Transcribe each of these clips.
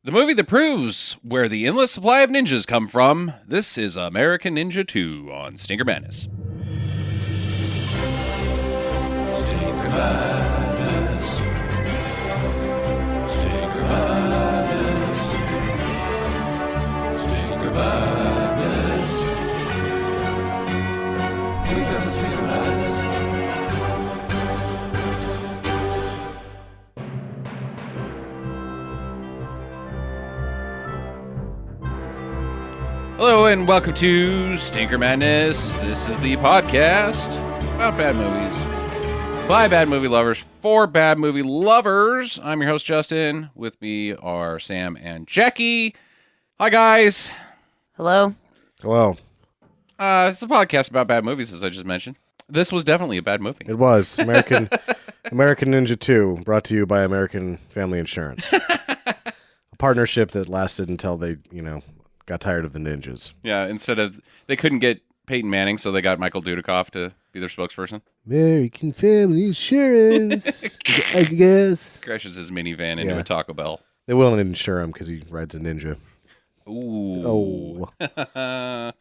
The movie that proves where the endless supply of ninjas come from. This is American Ninja 2 on Stinker Madness. Stinker Madness. Stinker Madness. Stinker Madness. We got the Stinker Madness. Hello and welcome to Stinker Madness. This is the podcast about bad movies by bad movie lovers for bad movie lovers. I'm your host, Justin. With me are Sam and Jackie. Hi, guys. Hello. Hello. It's a podcast about bad movies, as I just mentioned. This was definitely a bad movie. It was American Ninja 2, brought to you by American Family Insurance. A partnership that lasted until they, got tired of the ninjas. Yeah, they couldn't get Peyton Manning, so they got Michael Dudikoff to be their spokesperson. American Family Insurance, I guess. Crashes his minivan into a Taco Bell. They will insure him because he rides a ninja. Ooh. Oh.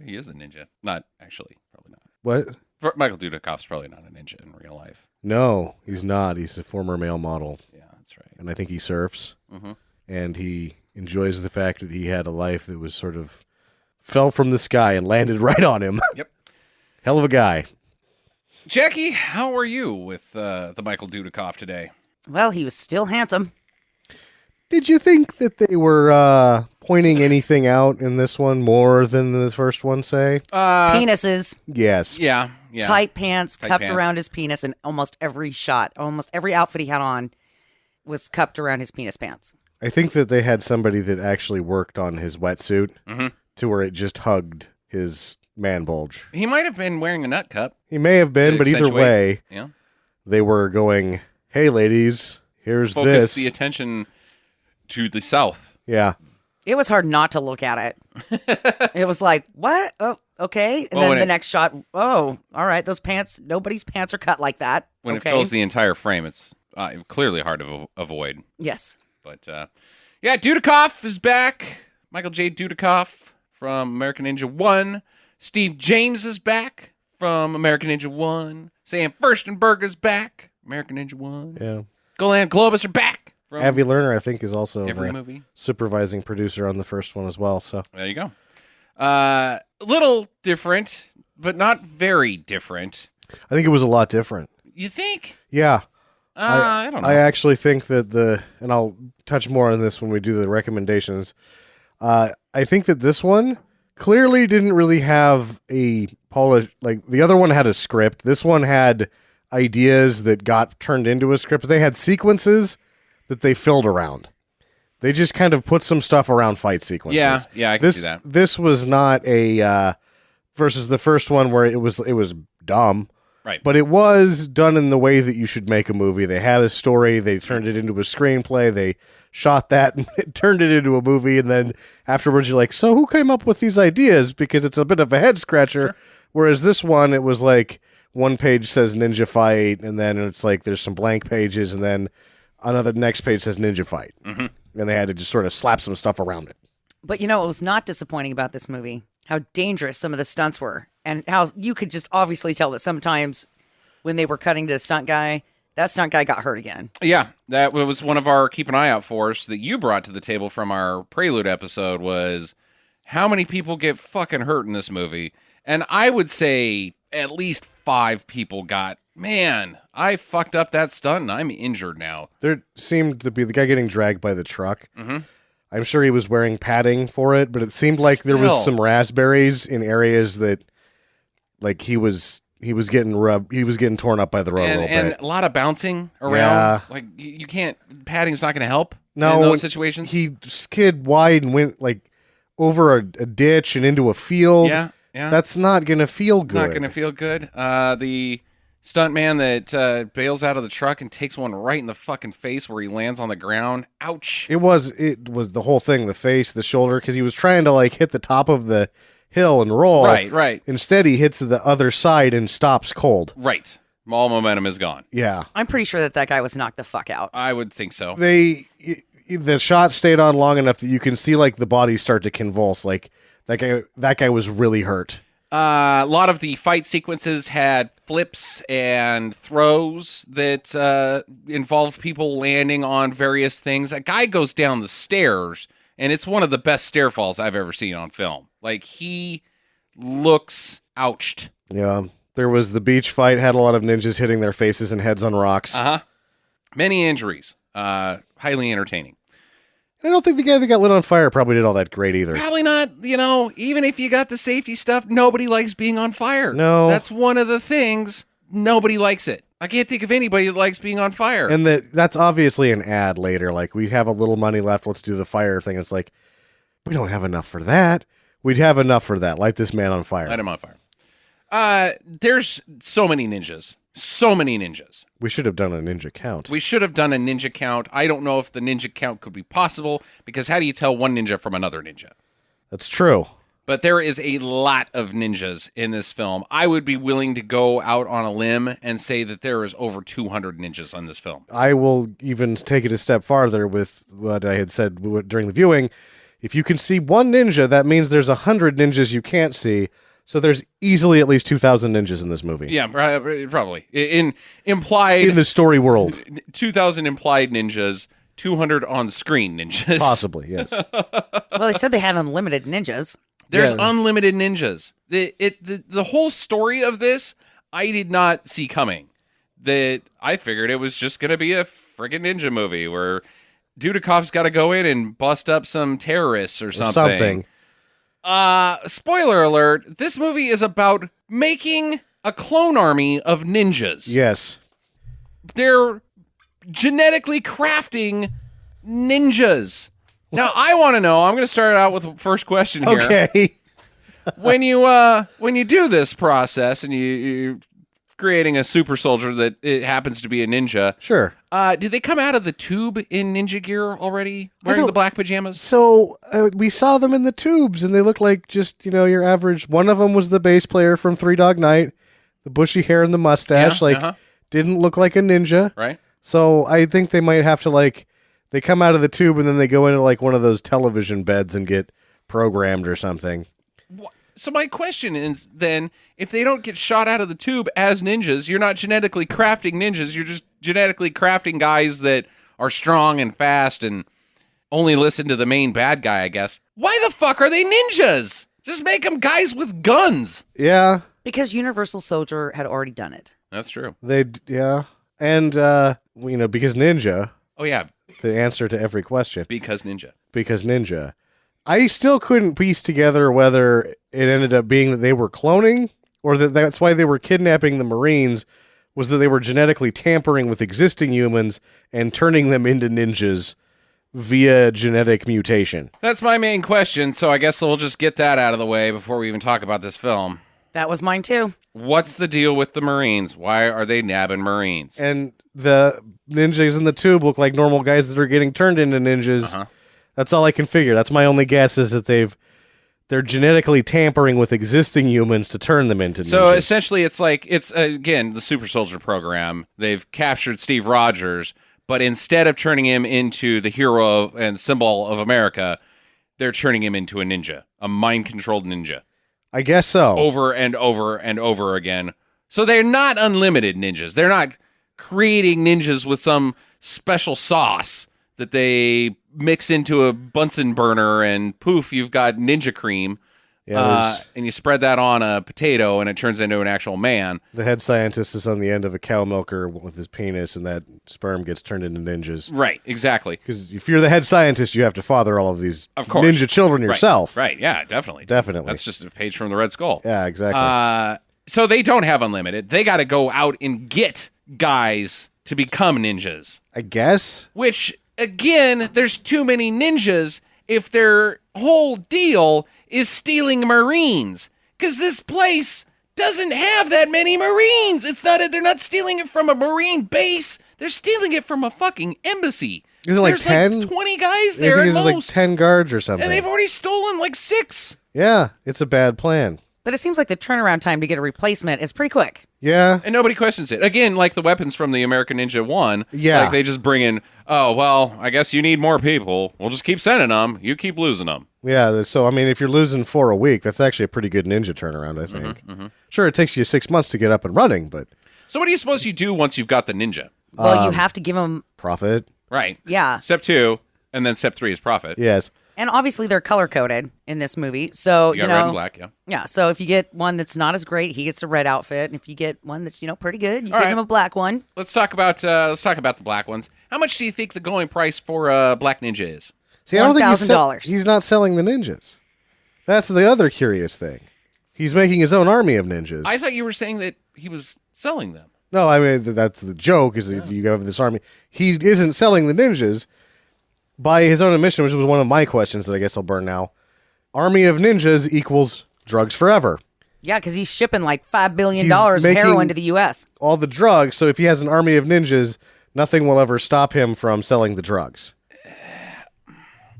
He is a ninja. Not actually, probably not. What? Michael Dudikoff's probably not a ninja in real life. No, he's not. He's a former male model. Yeah, that's right. And I think he surfs. Mm-hmm. And he enjoys the fact that he had a life that was sort of fell from the sky and landed right on him. Yep. Hell of a guy. Jackie, how are you with the Michael Dudikoff today? Well, he was still handsome. Did you think that they were pointing anything out in this one more than the first one, say? Penises. Yes. Yeah. Tight pants Tight cupped pants. around his penis in almost every shot. Almost every outfit he had on was cupped around his penis pants. I think that they had somebody that actually worked on his wetsuit to where it just hugged his man bulge. He might have been wearing a nut cup. He may have been, To but either accentuate- way, Yeah. they were going, hey, ladies, here's Focus this. the attention to the south. Yeah. It was hard not to look at it. It was like, what? Oh, okay. And Well, then the next shot, oh, all right, those pants, nobody's pants are cut like that. When okay. it fills the entire frame, it's clearly hard to avoid. Yes. But, yeah, Dudikoff is back. Michael J. Dudikoff from American Ninja 1. Steve James is back from American Ninja 1. Sam Furstenberg is back. American Ninja 1. Yeah. Golan and Globus are back. From Avi Lerner, I think, is also every the movie. supervising producer on the first one as well. So There you go. A little different, but not very different. I think it was a lot different. You think? Yeah. I don't know. I actually think that and I'll touch more on this when we do the recommendations. I think that this one clearly didn't really have a polish, like the other one had a script. This one had ideas that got turned into a script. They had sequences that they filled around. They just kind of put some stuff around fight sequences. Yeah, I can see that. This was not a versus the first one where it was dumb. Right. But it was done in the way that you should make a movie. They had a story. They turned it into a screenplay. They shot that and turned it into a movie. And then afterwards, you're like, so who came up with these ideas? Because it's a bit of a head scratcher. Sure. Whereas this one, it was like one page says ninja fight. And then it's like there's some blank pages. And then another next page says ninja fight. Mm-hmm. And they had to just sort of slap some stuff around it. But what was not disappointing about this movie? How dangerous some of the stunts were. And how you could just obviously tell that sometimes when they were cutting to the stunt guy, that stunt guy got hurt again. Yeah, that was one of our keep an eye out for us that you brought to the table from our Prelude episode was how many people get fucking hurt in this movie. And I would say at least 5 people got, man, I fucked up that stunt and I'm injured now. There seemed to be the guy getting dragged by the truck. Mm-hmm. I'm sure he was wearing padding for it, but it seemed like there was some raspberries in areas that, like he was getting rubbed. He was getting torn up by the road a little and bit. a lot of bouncing around. Yeah. Like you can't. Padding's not going to help. No, in those situations. He skid wide and went like over a ditch and into a field. Yeah. That's not going to feel good. Not going to feel good. The stuntman that bails out of the truck and takes one right in the fucking face where he lands on the ground. Ouch. It was the whole thing, the face, the shoulder, because he was trying to like hit the top of the hill and roll. Right. Instead, he hits the other side and stops cold. Right. All momentum is gone. Yeah. I'm pretty sure that guy was knocked the fuck out. I would think so. the shot stayed on long enough that you can see like the body start to convulse. Like that guy was really hurt. A lot of the fight sequences had flips and throws that involved people landing on various things. A guy goes down the stairs, and it's one of the best stair falls I've ever seen on film. Like, he looks ouched. Yeah. There was the beach fight, had a lot of ninjas hitting their faces and heads on rocks. Uh-huh. Many injuries. Highly entertaining. I don't think the guy that got lit on fire probably did all that great either. Probably not, even if you got the safety stuff, nobody likes being on fire. No. That's one of the things. Nobody likes it. I can't think of anybody that likes being on fire. And that's obviously an ad later. Like, we have a little money left, let's do the fire thing. It's like, we don't have enough for that. We'd have enough for that. Light this man on fire. Light him on fire. There's so many ninjas. So many ninjas. We should have done a ninja count. We should have done a ninja count. I don't know if the ninja count could be possible, because how do you tell one ninja from another ninja? That's true. But there is a lot of ninjas in this film. I would be willing to go out on a limb and say that there is over 200 ninjas on this film. I will even take it a step farther with what I had said during the viewing. If you can see one ninja, that means there's 100 ninjas you can't see. So there's easily at least 2,000 ninjas in this movie. Yeah, probably. Implied In the story world. 2,000 implied ninjas, 200 on-screen ninjas. Possibly, yes. Well, they said they had unlimited ninjas. There's Yeah. unlimited ninjas. The whole story of this, I did not see coming. That I figured it was just going to be a friggin' ninja movie where Dudikoff's got to go in and bust up some terrorists or something. Spoiler alert, this movie is about making a clone army of ninjas. Yes. They're genetically crafting ninjas. Now, I want to know, I'm going to start out with the first question here. Okay. When you do this process and you're creating a super soldier that it happens to be a ninja, Sure. did they come out of the tube in ninja gear already, wearing don't- the black pajamas? So we saw them in the tubes, and they look like just, your average. One of them was the bass player from Three Dog Night, the bushy hair and the mustache. Yeah, didn't look like a ninja. right? So I think they might have to, they come out of the tube and then they go into, one of those television beds and get programmed or something. So my question is then, if they don't get shot out of the tube as ninjas, you're not genetically crafting ninjas, you're just genetically crafting guys that are strong and fast and only listen to the main bad guy, I guess. Why the fuck are they ninjas? Just make them guys with guns. Yeah. Because Universal Soldier had already done it. That's true. Yeah. And, because ninja, Oh, yeah, the answer to every question. because ninja. Because ninja. I still couldn't piece together whether it ended up being that they were cloning or that's why they were kidnapping the Marines, was that they were genetically tampering with existing humans and turning them into ninjas via genetic mutation. That's my main question, so I guess we'll just get that out of the way before we even talk about this film. That was mine too. What's the deal with the Marines? Why are they nabbing Marines? And the ninjas in the tube look like normal guys that are getting turned into ninjas. Uh-huh. That's all I can figure. That's my only guess, is that they're genetically tampering with existing humans to turn them into ninjas. So essentially, it's again the Super Soldier program. They've captured Steve Rogers, but instead of turning him into the hero and symbol of America, they're turning him into a ninja, a mind-controlled ninja, I guess so. over and over and over again. So they're not unlimited ninjas. They're not creating ninjas with some special sauce that they mix into a Bunsen burner and poof, you've got ninja cream. Yeah, And you spread that on a potato and it turns into an actual man. the head scientist is on the end of a cow milker with his penis, and that sperm gets turned into ninjas. Right, exactly. Because if you're the head scientist, you have to father all of these Of course. ninja children yourself. Right, yeah, definitely. Definitely. That's just a page from the Red Skull. Yeah, exactly. So they don't have unlimited. They got to go out and get guys to become ninjas. I guess. Which, again, there's too many ninjas if their whole deal is stealing Marines. Because this place doesn't have that many Marines. They're not stealing it from a Marine base. They're stealing it from a fucking embassy. Is it like There's 10? Like 20 guys I there think at it's like most. 10 guards or something. And they've already stolen like 6. Yeah, it's a bad plan. But it seems like the turnaround time to get a replacement is pretty quick. Yeah. And nobody questions it. Again, like the weapons from the American Ninja 1. Yeah. Like they just bring in, oh, well, I guess you need more people. We'll just keep sending them. You keep losing them. Yeah. So, I mean, if you're losing 4 a week, that's actually a pretty good ninja turnaround, I think. Sure, it takes you 6 months to get up and running, but So what do you suppose you do once you've got the ninja? Well, you have to give them, profit. Right. yeah. Step 2, and then step 3 is profit. Yes. And obviously they're color coded in this movie. So, You you got red and know, black, yeah. yeah. So if you get one that's not as great, he gets a red outfit. And if you get one that's, pretty good, you All give right. him a black one. Let's talk about the black ones. How much do you think the going price for a black ninja is? See, I don't think $1,000. he's not selling the ninjas. That's the other curious thing. He's making his own army of ninjas. I thought you were saying that he was selling them. No, I mean, that's the joke, is that you have this army. He isn't selling the ninjas by his own admission, which was one of my questions that I guess I'll burn now. Army of ninjas equals drugs forever. Yeah, because he's shipping like $5 billion He's of heroin making- to the U.S. All the drugs, so if he has an army of ninjas, nothing will ever stop him from selling the drugs.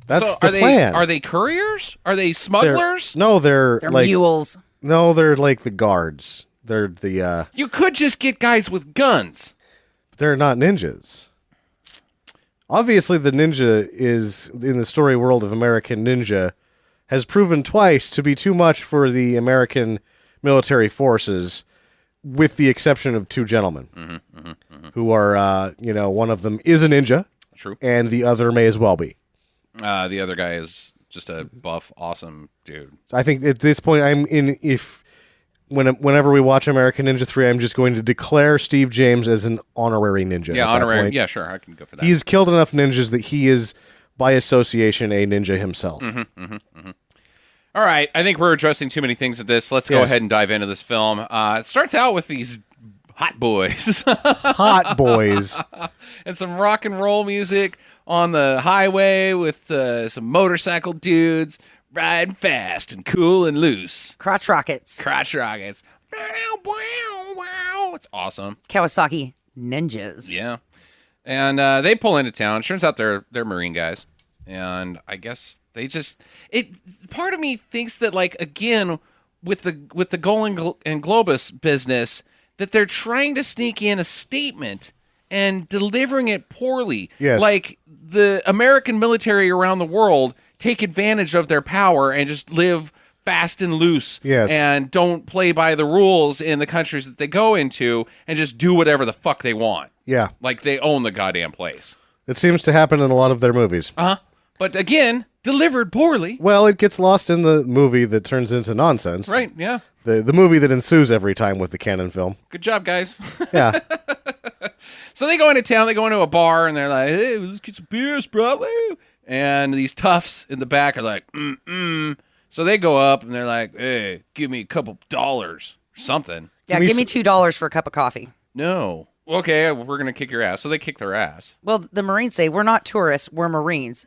That's So the are plan. Are they couriers? Are they They're- smugglers? No, they're They're like mules. no, they're like the guards. They're the You could just get guys with guns. they're not ninjas. Obviously, the ninja is in the story world of American Ninja has proven twice to be too much for the American military forces, with the exception of 2 gentlemen who are, one of them is a ninja, True. and the other may as well be. The other guy is just a buff, awesome dude. I think at this point, whenever we watch American Ninja 3, I'm just going to declare Steve James as an honorary ninja. Yeah, at that honorary. point. Yeah, sure. I can go for that. He's killed enough ninjas that he is, by association, a ninja himself. All right. I think we're addressing too many things at this. Let's go Yes. ahead and dive into this film. It starts out with these hot boys Hot boys. and some rock and roll music on the highway with some motorcycle dudes riding fast and cool and loose. Crotch rockets. Crotch rockets. Wow. It's awesome. Kawasaki ninjas. Yeah. And they pull into town. Turns out they're Marine guys. And I guess they just part of me thinks that, like, again, with the Golan and Globus business, that they're trying to sneak in a statement and delivering it poorly. Yes. Like the American military around the world take advantage of their power and just live fast and loose. Yes. And don't play by the rules in the countries that they go into and just do whatever the fuck they want. Yeah. Like they own the goddamn place. It seems to happen in a lot of their movies. But again, delivered poorly. Well, it gets lost in the movie that turns into nonsense. Right, yeah. The movie that ensues every time with the canon film. Good job, guys. Yeah. So they go into town, they go into a bar, and they're like, hey, let's get some beers, bro. Woo. And these toughs in the back are like, So they go up, and they're like, hey, give me a couple dollars or something. Yeah, we give me $2 for a cup of coffee. No. Okay, we're going to kick your ass. So they kick their ass. Well, the Marines say, we're not tourists, we're Marines.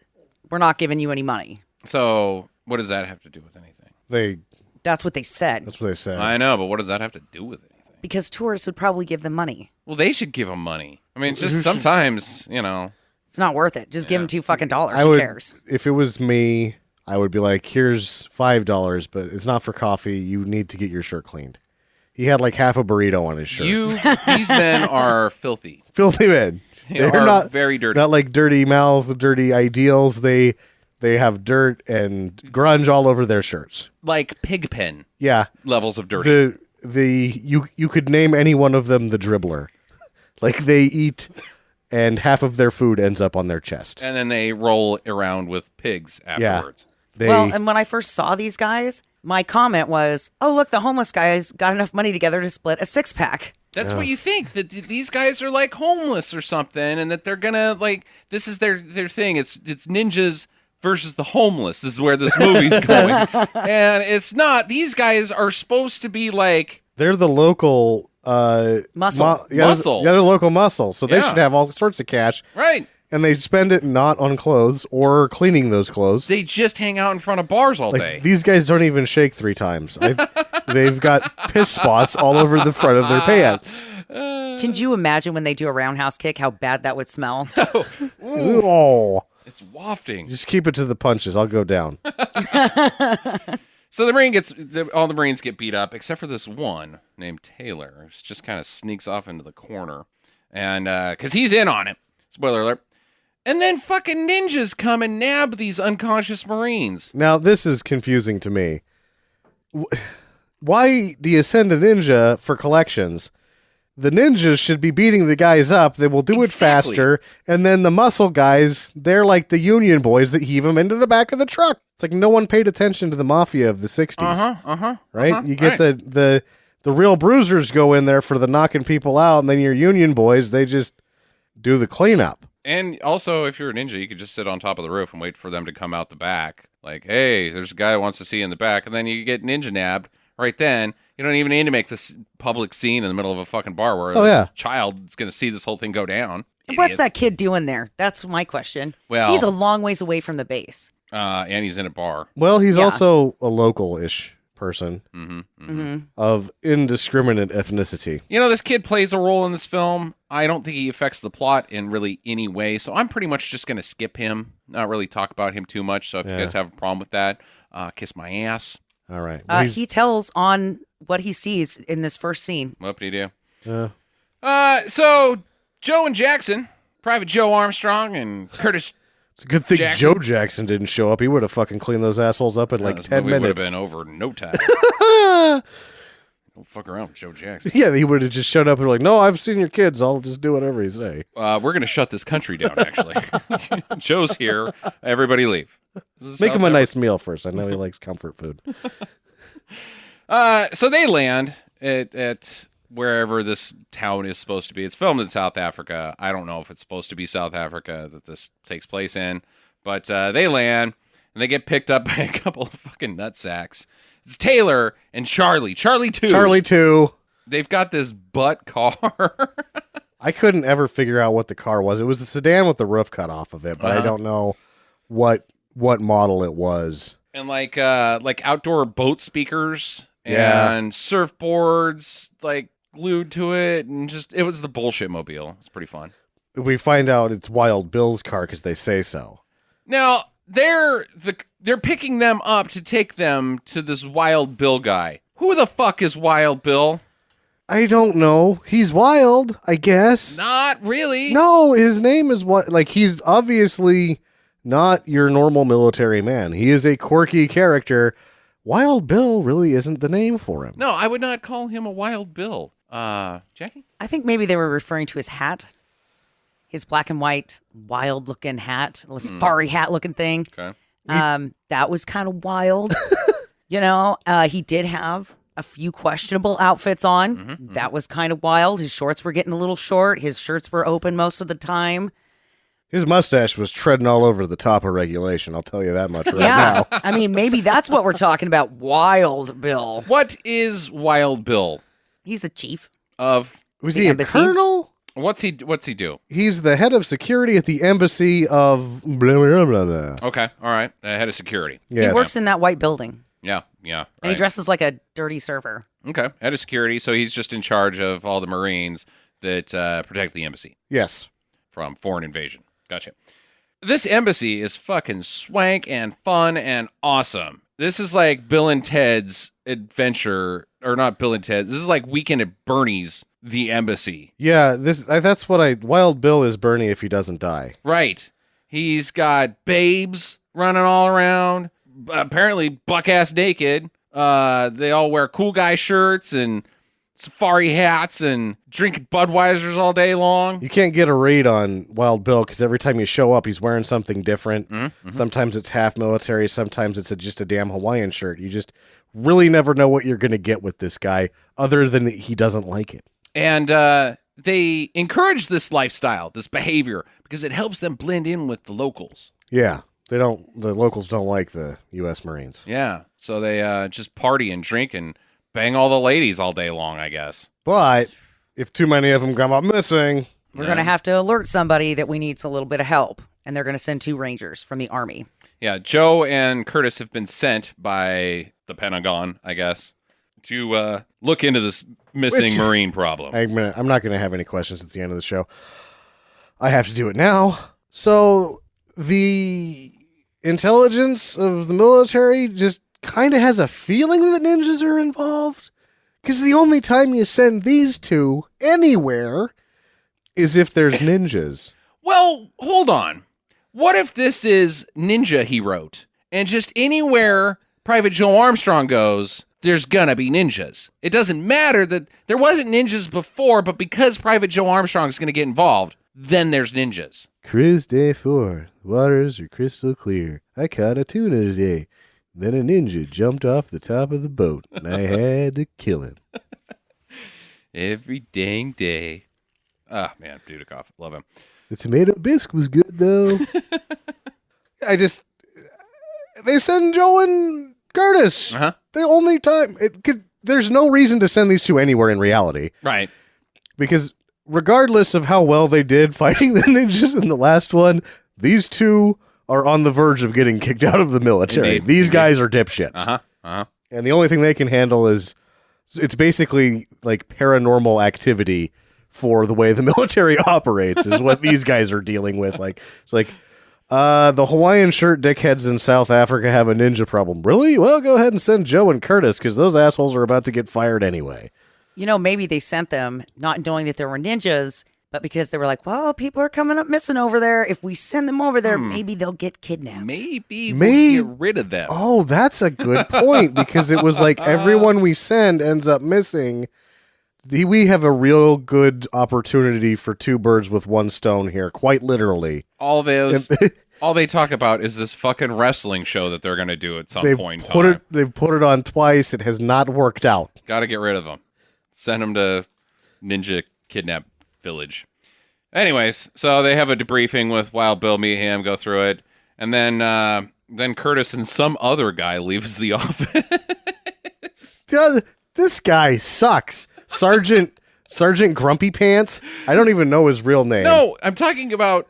We're not giving you any money. So what does that have to do with anything? That's what they said. That's what they say. I know, but what does that have to do with anything? Because tourists would probably give them money. Well, they should give them money. I mean, it's just sometimes, It's not worth it. Just give them $2 I Who would, cares? if it was me, I would be like, here's $5, but it's not for coffee. You need to get your shirt cleaned. He had like half a burrito on his shirt. These men are filthy. Filthy men. They are not very dirty. Not like dirty mouth, dirty ideals. They have dirt and grunge all over their shirts. Like pigpen Yeah. levels of dirty. You could name any one of them the dribbler. Like they eat and half of their food ends up on their chest. And then they roll around with pigs afterwards. Well, and when I first saw these guys, my comment was, oh, look, the homeless guys got enough money together to split a 6-pack. That's what you think, that these guys are like homeless or something, and that they're gonna, like, this is their thing. It's ninjas versus the homeless is where this movie's going. And it's not. These guys are supposed to be like, they're the local Muscle. Muscle. Yeah, they're local muscle. So they Yeah. should have all sorts of cash. right. And they spend it not on clothes or cleaning those clothes. They just hang out in front of bars all Like, day. these guys don't even shake 3 times. They've got piss spots all over the front of their pants. Can you imagine when they do a roundhouse kick, how bad that would smell? Oh, It's wafting. just keep it to the punches. I'll go down. So all the Marines get beat up except for this one named Taylor, who just kind of sneaks off into the corner, and because he's in on it. Spoiler alert. And then fucking ninjas come and nab these unconscious Marines. Now, this is confusing to me. Why do you send a ninja for collections? The ninjas should be beating the guys up. They will do it faster. And then the muscle guys, they're like the union boys that heave them into the back of the truck. It's like no one paid attention to the mafia of the 60s. Right? You get the real bruisers go in there for the knocking people out, and then your union boys, they just do the cleanup. And also, if you're a ninja, you could just sit on top of the roof and wait for them to come out the back. Like, hey, there's a guy who wants to see you in the back. And then you get ninja nabbed right then. You don't even need to make this public scene in the middle of a fucking bar where this child is going to see this whole thing go down. What's that kid doing there? That's my question. Well, he's a long ways away from the base. And he's in a bar. Well, he's also a local-ish person of indiscriminate ethnicity. You know, this kid plays a role in this film. I don't think he affects the plot in really any way, so I'm pretty much just going to skip him, not really talk about him too much. So if you guys have a problem with that, kiss my ass. All right. Well, he tells on what he sees in this first scene. What did he do? So Joe and Jackson, Private Joe Armstrong and Curtis. It's a good thing Joe Jackson didn't show up. He would have fucking cleaned those assholes up in like 10 minutes. Would have been over in no time. Don't fuck around with Joe Jackson. Yeah, he would have just showed up and like, no, I've seen your kids. I'll just do whatever you say. We're going to shut this country down, actually. Joe's here. Everybody leave. Make him a nice meal first. I know he likes comfort food. So they land at wherever this town is supposed to be. It's filmed in South Africa. I don't know if it's supposed to be South Africa that this takes place in, but they land and they get picked up by a couple of fucking nutsacks. It's Taylor and Charlie. Charlie 2. Charlie 2. They've got this butt car. I couldn't ever figure out what the car was. It was a sedan with the roof cut off of it, but I don't know what model it was. And like outdoor boat speakers and surfboards like glued to it, and just it was the bullshit mobile. It's pretty fun. We find out it's Wild Bill's car because they say so. Now they're picking them up to take them to this Wild Bill guy. Who the fuck is Wild Bill? I don't know. He's wild, I guess. Not really. No, his name is what? Like, he's obviously not your normal military man. He is a quirky character. Wild Bill really isn't the name for him. No, I would not call him a Wild Bill. Jackie? I think maybe they were referring to his hat. His black and white, wild-looking hat, a safari hat-looking thing. Okay. That was kind of wild. You know, he did have a few questionable outfits on. That was kind of wild. His shorts were getting a little short. His shirts were open most of the time. His mustache was treading all over the top of regulation. I'll tell you that much now. I mean, maybe that's what we're talking about. Wild Bill. What is Wild Bill? He's a chief of Was the he embassy. a colonel? What's he do? He's the head of security at the embassy of blah, blah, blah, blah. Okay, all right. Head of security. Yes. He works in that white building. Yeah. And Right. he dresses like a dirty server. Okay, head of security. So he's just in charge of all the Marines that protect the embassy Yes. from foreign invasion. Gotcha. This embassy is fucking swank and fun and awesome. This is like Bill and Ted's adventure, or not Bill and Ted's. This is like Weekend at Bernie's, the embassy. Yeah, that's what Wild Bill is Bernie if he doesn't die. Right. He's got babes running all around, apparently buck-ass naked. They all wear cool guy shirts and safari hats and drink Budweisers all day long. You can't get a read on Wild Bill because every time you show up, he's wearing something different. Mm-hmm. Sometimes it's half military. Sometimes it's just a damn Hawaiian shirt. You just really never know what you're going to get with this guy other than that he doesn't like it. And they encourage this lifestyle, this behavior, because it helps them blend in with the locals. Yeah. The locals don't like the U.S. Marines. Yeah. So they just party and drink and bang all the ladies all day long, I guess. But if too many of them come up missing, We're going to have to alert somebody that we need a little bit of help. And they're going to send 2 Rangers from the Army. Yeah, Joe and Curtis have been sent by the Pentagon, I guess, to look into this missing Marine problem. I'm not going to have any questions at the end of the show. I have to do it now. So the intelligence of the military just kind of has a feeling that ninjas are involved. Because the only time you send these two anywhere is if there's ninjas. Well, hold on. What if this is Ninja he wrote, and just anywhere Private Joe Armstrong goes, there's gonna be ninjas. It doesn't matter that there wasn't ninjas before, but because Private Joe Armstrong's gonna get involved, then there's ninjas. Cruise day 4. The waters are crystal clear. I caught a tuna today. Then a ninja jumped off the top of the boat, and I had to kill him. Every dang day. Ah, man, Dudikoff. Love him. The tomato bisque was good, though. They send Joe and Curtis. Uh-huh. The only time. There's no reason to send these two anywhere in reality. Right. Because regardless of how well they did fighting the ninjas in the last one, these two are on the verge of getting kicked out of the military. Indeed. These guys are dipshits. Uh-huh. Uh-huh. And the only thing they can handle is, it's basically like paranormal activity for the way the military operates is what these guys are dealing with. Like, it's like, the Hawaiian shirt dickheads in South Africa have a ninja problem. Really? Well, go ahead and send Joe and Curtis, because those assholes are about to get fired anyway. You know, maybe they sent them not knowing that there were ninjas, but because they were like, well, people are coming up missing over there. If we send them over there, maybe they'll get kidnapped. Maybe we'll get rid of them. Oh, that's a good point, because it was like everyone we send ends up missing. We have a real good opportunity for two birds with one stone here, quite literally. All they talk about is this fucking wrestling show that they're going to do at some point in time. They've put it on twice. It has not worked out. Got to get rid of them. Send them to Ninja Kidnap Village. Anyways, so they have a debriefing with Wild Bill, Meehan, go through it, and then Curtis and some other guy leaves the office. This guy sucks. Sergeant Grumpy Pants. I don't even know his real name. No, I'm talking about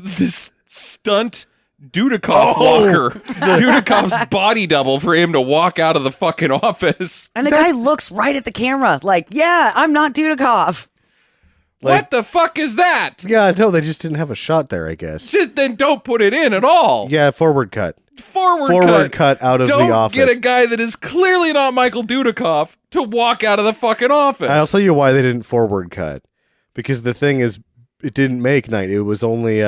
this stunt Dudikoff walker. Dudikoff's body double for him to walk out of the fucking office. And the guy looks right at the camera like, yeah, I'm not Dudikoff. What the fuck is that? Yeah, no, they just didn't have a shot there, I guess. Just then don't put it in at all. Yeah, forward cut. Forward cut out of the office. Don't get a guy that is clearly not Michael Dudikoff to walk out of the fucking office. I'll tell you why they didn't forward cut. Because the thing is, it didn't make 90. It was only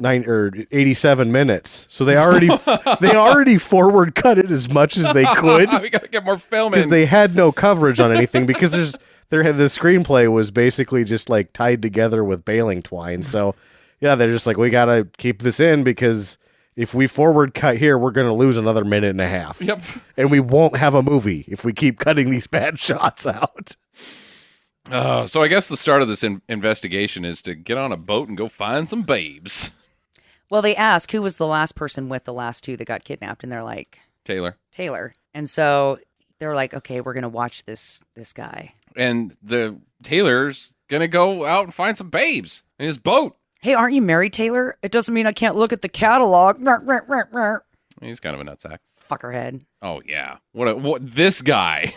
87 minutes. So they already forward cut it as much as they could. We gotta get more film in. Because they had no coverage on anything. Because the screenplay was basically just like tied together with baling twine. So yeah, they're just like, we gotta keep this in because if we forward cut here, we're going to lose another minute and a half. Yep. And we won't have a movie if we keep cutting these bad shots out. So I guess the start of this investigation is to get on a boat and go find some babes. Well, they ask who was the last person with the last two that got kidnapped, and they're like, Taylor. And so they're like, okay, we're going to watch this guy. And the Taylor's going to go out and find some babes in his boat. Hey, aren't you married, Taylor? It doesn't mean I can't look at the catalog. He's kind of a nutsack. Fuckerhead. Oh yeah. What this guy.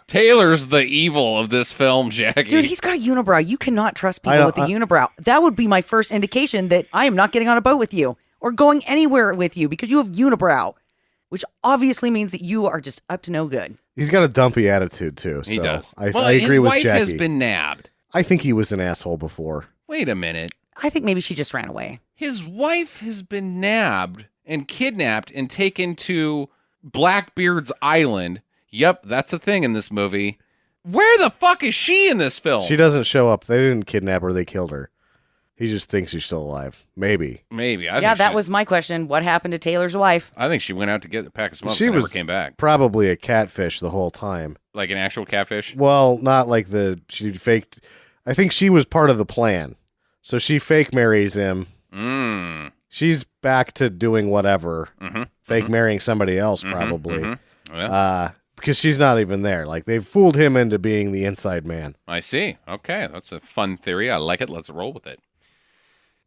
Taylor's the evil of this film, Jackie. Dude, he's got a unibrow. You cannot trust people with a unibrow. That would be my first indication that I am not getting on a boat with you or going anywhere with you because you have unibrow, which obviously means that you are just up to no good. He's got a dumpy attitude too. So he does. I agree with Jackie. His wife has been nabbed. I think he was an asshole before. Wait a minute. I think maybe she just ran away. His wife has been nabbed and kidnapped and taken to Blackbeard's Island. Yep, that's a thing in this movie. Where the fuck is she in this film? She doesn't show up. They didn't kidnap her. They killed her. He just thinks she's still alive. Maybe. That was my question. What happened to Taylor's wife? I think she went out to get a pack of smokes and never came back. Probably a catfish the whole time. Like an actual catfish? Well, not like she faked. I think she was part of the plan. So she fake marries him. She's back to doing whatever. Fake marrying somebody else, probably. Yeah. Because she's not even there. Like, they've fooled him into being the inside man. I see. Okay, that's a fun theory. I like it. Let's roll with it.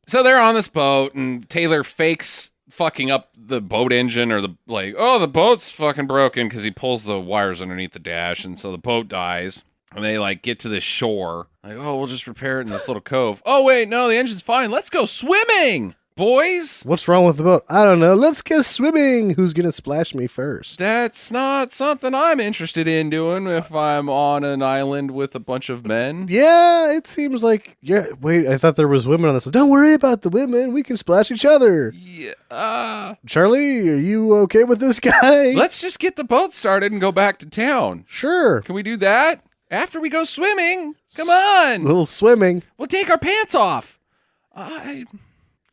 So they're on this boat, and Taylor fakes fucking up the boat engine, or the boat's fucking broken because he pulls the wires underneath the dash, and so the boat dies. And they get to the shore. We'll just repair it in this little cove. Oh wait, no, the engine's fine. Let's go swimming. Boys, What's wrong with the boat? I don't know. Let's go swimming. Who's going to splash me first? that's not something I'm interested in doing if I'm on an island with a bunch of men. Yeah, it seems like. Yeah, wait, I thought there was women on this. Don't worry about the women. We can splash each other. Yeah. Charlie, are you okay with this guy? Let's just get the boat started and go back to town. Sure. Can we do that? After we go swimming? Come on. A little swimming. We'll take our pants off. I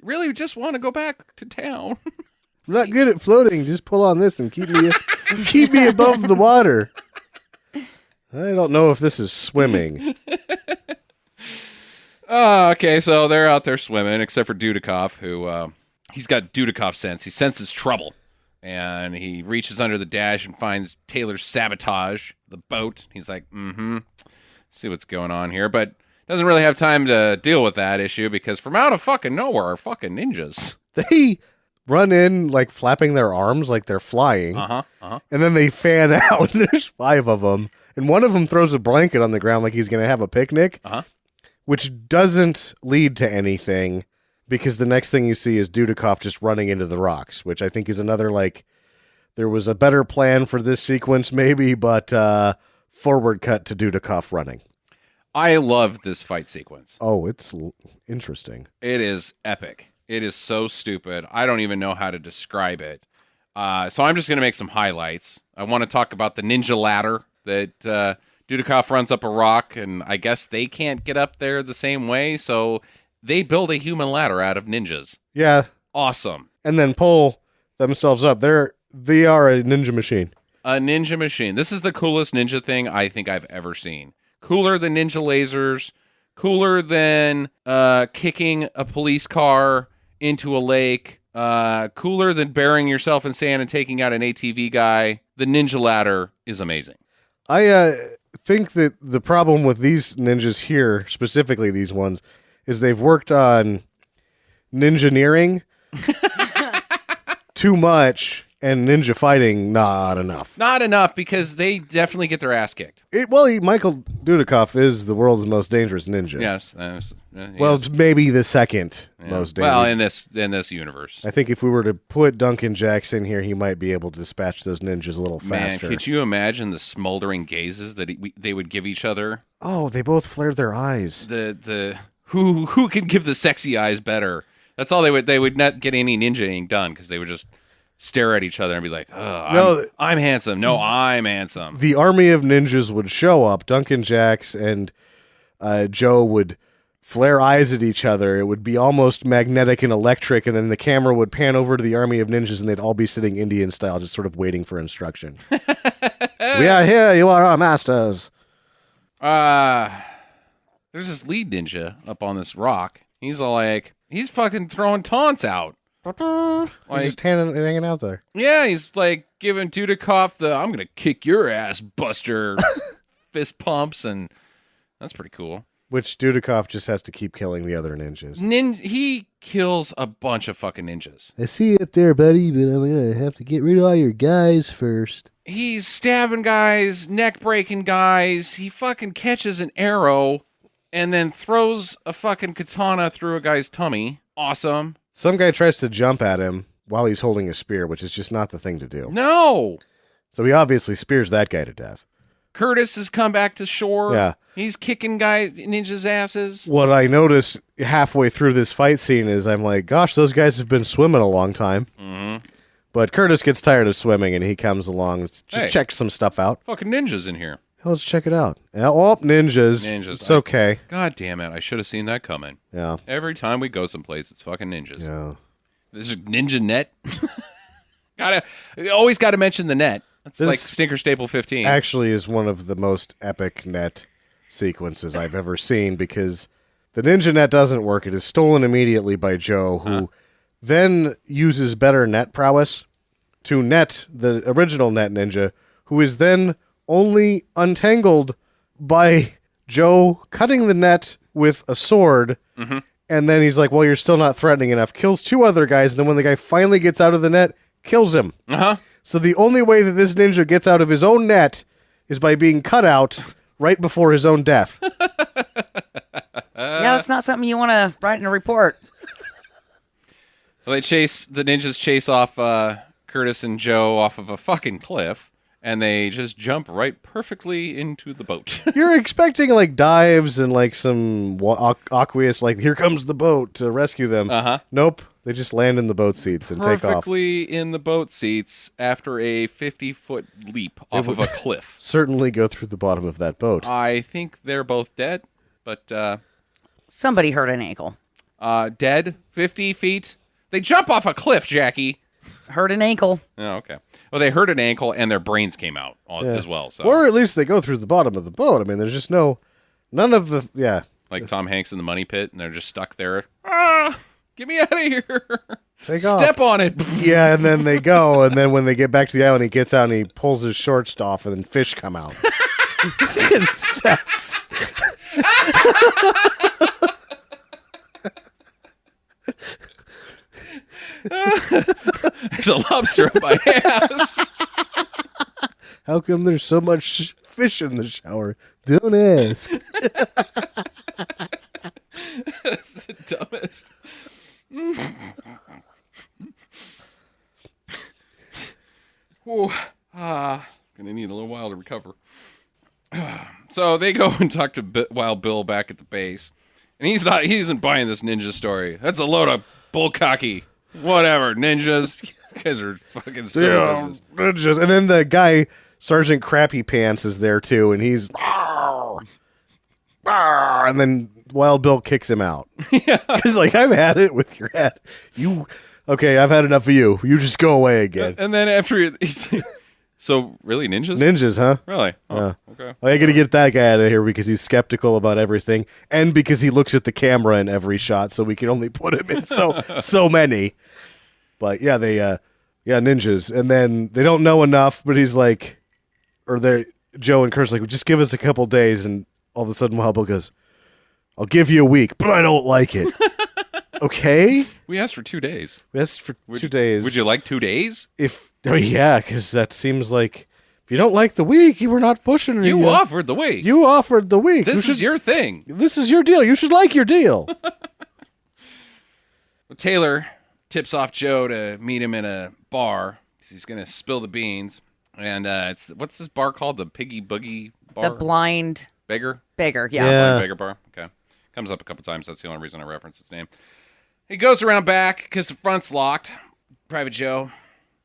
really just want to go back to town. I'm not good at floating. Just pull on this and keep me above the water. I don't know if this is swimming. Okay, so they're out there swimming, except for Dudikoff, who he's got Dudikoff sense. He senses trouble, and he reaches under the dash and finds Taylor's Sabotage, the boat. He's like, see what's going on here, but doesn't really have time to deal with that issue because from out of fucking nowhere are fucking ninjas. They run in like flapping their arms like they're flying. And then they fan out. There's 5 of them. And one of them throws a blanket on the ground like he's going to have a picnic, which doesn't lead to anything because the next thing you see is Dudikoff just running into the rocks, which I think is another like there was a better plan for this sequence maybe, but forward cut to Dudikoff running. I love this fight sequence. Oh, it's interesting. It is epic. It is so stupid. I don't even know how to describe it. So I'm just going to make some highlights. I want to talk about the ninja ladder that Dudikoff runs up a rock, and I guess they can't get up there the same way, so they build a human ladder out of ninjas. Yeah. Awesome. And then pull themselves up. They are a ninja machine. A ninja machine. This is the coolest ninja thing I think I've ever seen. Cooler than ninja lasers. Cooler than kicking a police car into a lake. Cooler than burying yourself in sand and taking out an ATV guy. The ninja ladder is amazing. I think that the problem with these ninjas here, specifically these ones, is they've worked on ninja-neering too much and ninja fighting not enough. Not enough because they definitely get their ass kicked. Michael Dudikoff is the world's most dangerous ninja. Yes. Well, maybe the second most dangerous. Well, in this universe. I think if we were to put Duncan Jackson here, he might be able to dispatch those ninjas a little faster. Man, could you imagine the smoldering gazes that they would give each other? Oh, they both flared their eyes. Who can give the sexy eyes better? That's all they would not get any ninjaing done because they would just stare at each other and be like, I'm handsome. No, I'm handsome. The army of ninjas would show up. Duncan Jacks and Joe would flare eyes at each other. It would be almost magnetic and electric, and then the camera would pan over to the army of ninjas, and they'd all be sitting Indian style, just sort of waiting for instruction. We are here. You are our masters. There's this lead ninja up on this rock. He's fucking throwing taunts out. He's just hanging out there. Yeah, he's like giving Dudikoff I'm gonna kick your ass, Buster fist pumps, and that's pretty cool. Which Dudikoff just has to keep killing the other ninjas. He kills a bunch of fucking ninjas. I see you up there, buddy, but I'm gonna have to get rid of all your guys first. He's stabbing guys, neck breaking guys. He fucking catches an arrow and then throws a fucking katana through a guy's tummy. Awesome. Some guy tries to jump at him while he's holding a spear, which is just not the thing to do. No. So he obviously spears that guy to death. Curtis has come back to shore. Yeah. He's kicking ninjas' asses. What I notice halfway through this fight scene is I'm like, gosh, those guys have been swimming a long time. Mm-hmm. But Curtis gets tired of swimming and he comes along and just check some stuff out. Fucking ninjas in here. Let's check it out. Oh, ninjas. It's okay. God damn it. I should have seen that coming. Yeah. Every time we go someplace, it's fucking ninjas. Yeah. This is Ninja Net. Always got to mention the net. That's like Stinker Staple 15. Actually is one of the most epic net sequences I've ever seen because the ninja net doesn't work. It is stolen immediately by Joe, who then uses better net prowess to net the original net ninja, who is then only untangled by Joe cutting the net with a sword. Mm-hmm. And then he's like, well, you're still not threatening enough. Kills 2 other guys. And then when the guy finally gets out of the net, kills him. Uh-huh. So the only way that this ninja gets out of his own net is by being cut out right before his own death. Yeah, that's not something you want to write in a report. Well, the ninjas chase off Curtis and Joe off of a fucking cliff, and they just jump right perfectly into the boat. You're expecting like dives and like some aqueous, like here comes the boat to rescue them. Uh-huh. Nope. They just land in the boat seats and take off. Perfectly in the boat seats after a 50-foot leap off of a cliff. Certainly go through the bottom of that boat. I think they're both dead, but Somebody hurt an ankle. dead 50 feet. They jump off a cliff, Jackie. Hurt an ankle. Oh, okay. Well, they hurt an ankle and their brains came out as well. So, Or at least they go through the bottom of the boat. I mean, there's just none of the, yeah. like Tom Hanks in the money pit, and they're just stuck there. Ah, get me out of here! Take off. Step on it. Yeah, and then they go, and then when they get back to the island, he gets out and he pulls his shorts off, and then fish come out. That's... There's a lobster up my ass. How come there's so much fish in the shower? Don't ask. That's the dumbest. Whew. Gonna need a little while to recover. So they go and talk to Wild Bill back at the base, and he isn't buying this ninja story. That's a load of bullcocky. Whatever, ninjas. You guys are fucking silly. Ninjas. And then the guy, Sergeant Crappy Pants, is there too, and he's and then Wild Bill kicks him out. Yeah, because like I've had it with your head. Okay, I've had enough of you. You just go away again. And then after he's like, so really ninjas? Ninjas, huh? Really? Oh, okay. Well, I got to get that guy out of here because he's skeptical about everything, and because he looks at the camera in every shot, so we can only put him in so many. But yeah, ninjas, and then they don't know enough. But he's like, Joe and Kurt's like, just give us a couple days, and all of a sudden, Wild Bill goes, "I'll give you a week, but I don't like it." Okay. We asked for 2 days. We asked for 2 days. Would you like 2 days? Yeah, because that seems like if you don't like the week, you were not pushing it. You offered the week. You offered the week. This is your thing. This is your deal. You should like your deal. Taylor tips off Joe to meet him in a bar because he's going to spill the beans. And what's this bar called? The Piggy Boogie Bar? The blind Beggar? beggar. Yeah. Blind Beggar Bar. Okay. Comes up a couple times. That's the only reason I reference its name. He goes around back because the front's locked. Private Joe.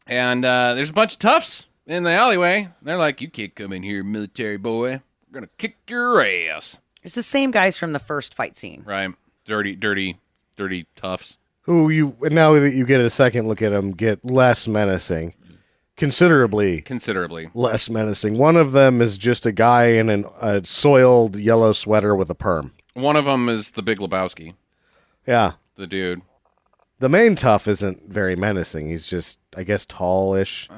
And there's a bunch of toughs in the alleyway. They're like, you can't come in here, military boy. We're going to kick your ass. It's the same guys from the first fight scene. Right. Dirty toughs. Who now that you get a second look at them, get less menacing. Considerably less menacing. One of them is just a guy in a soiled yellow sweater with a perm. One of them is the Big Lebowski. Yeah. The dude. The main tough isn't very menacing. He's just, I guess, tallish.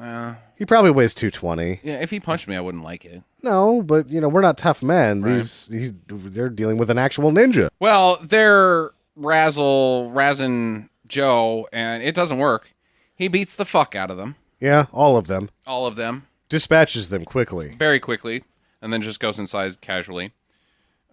He probably weighs 220. Yeah, if he punched me, I wouldn't like it. No, but, we're not tough men. Right. They're dealing with an actual ninja. Well, they're razzing Joe, and it doesn't work. He beats the fuck out of them. Yeah, all of them. All of them. Dispatches them quickly. Very quickly, and then just goes inside casually.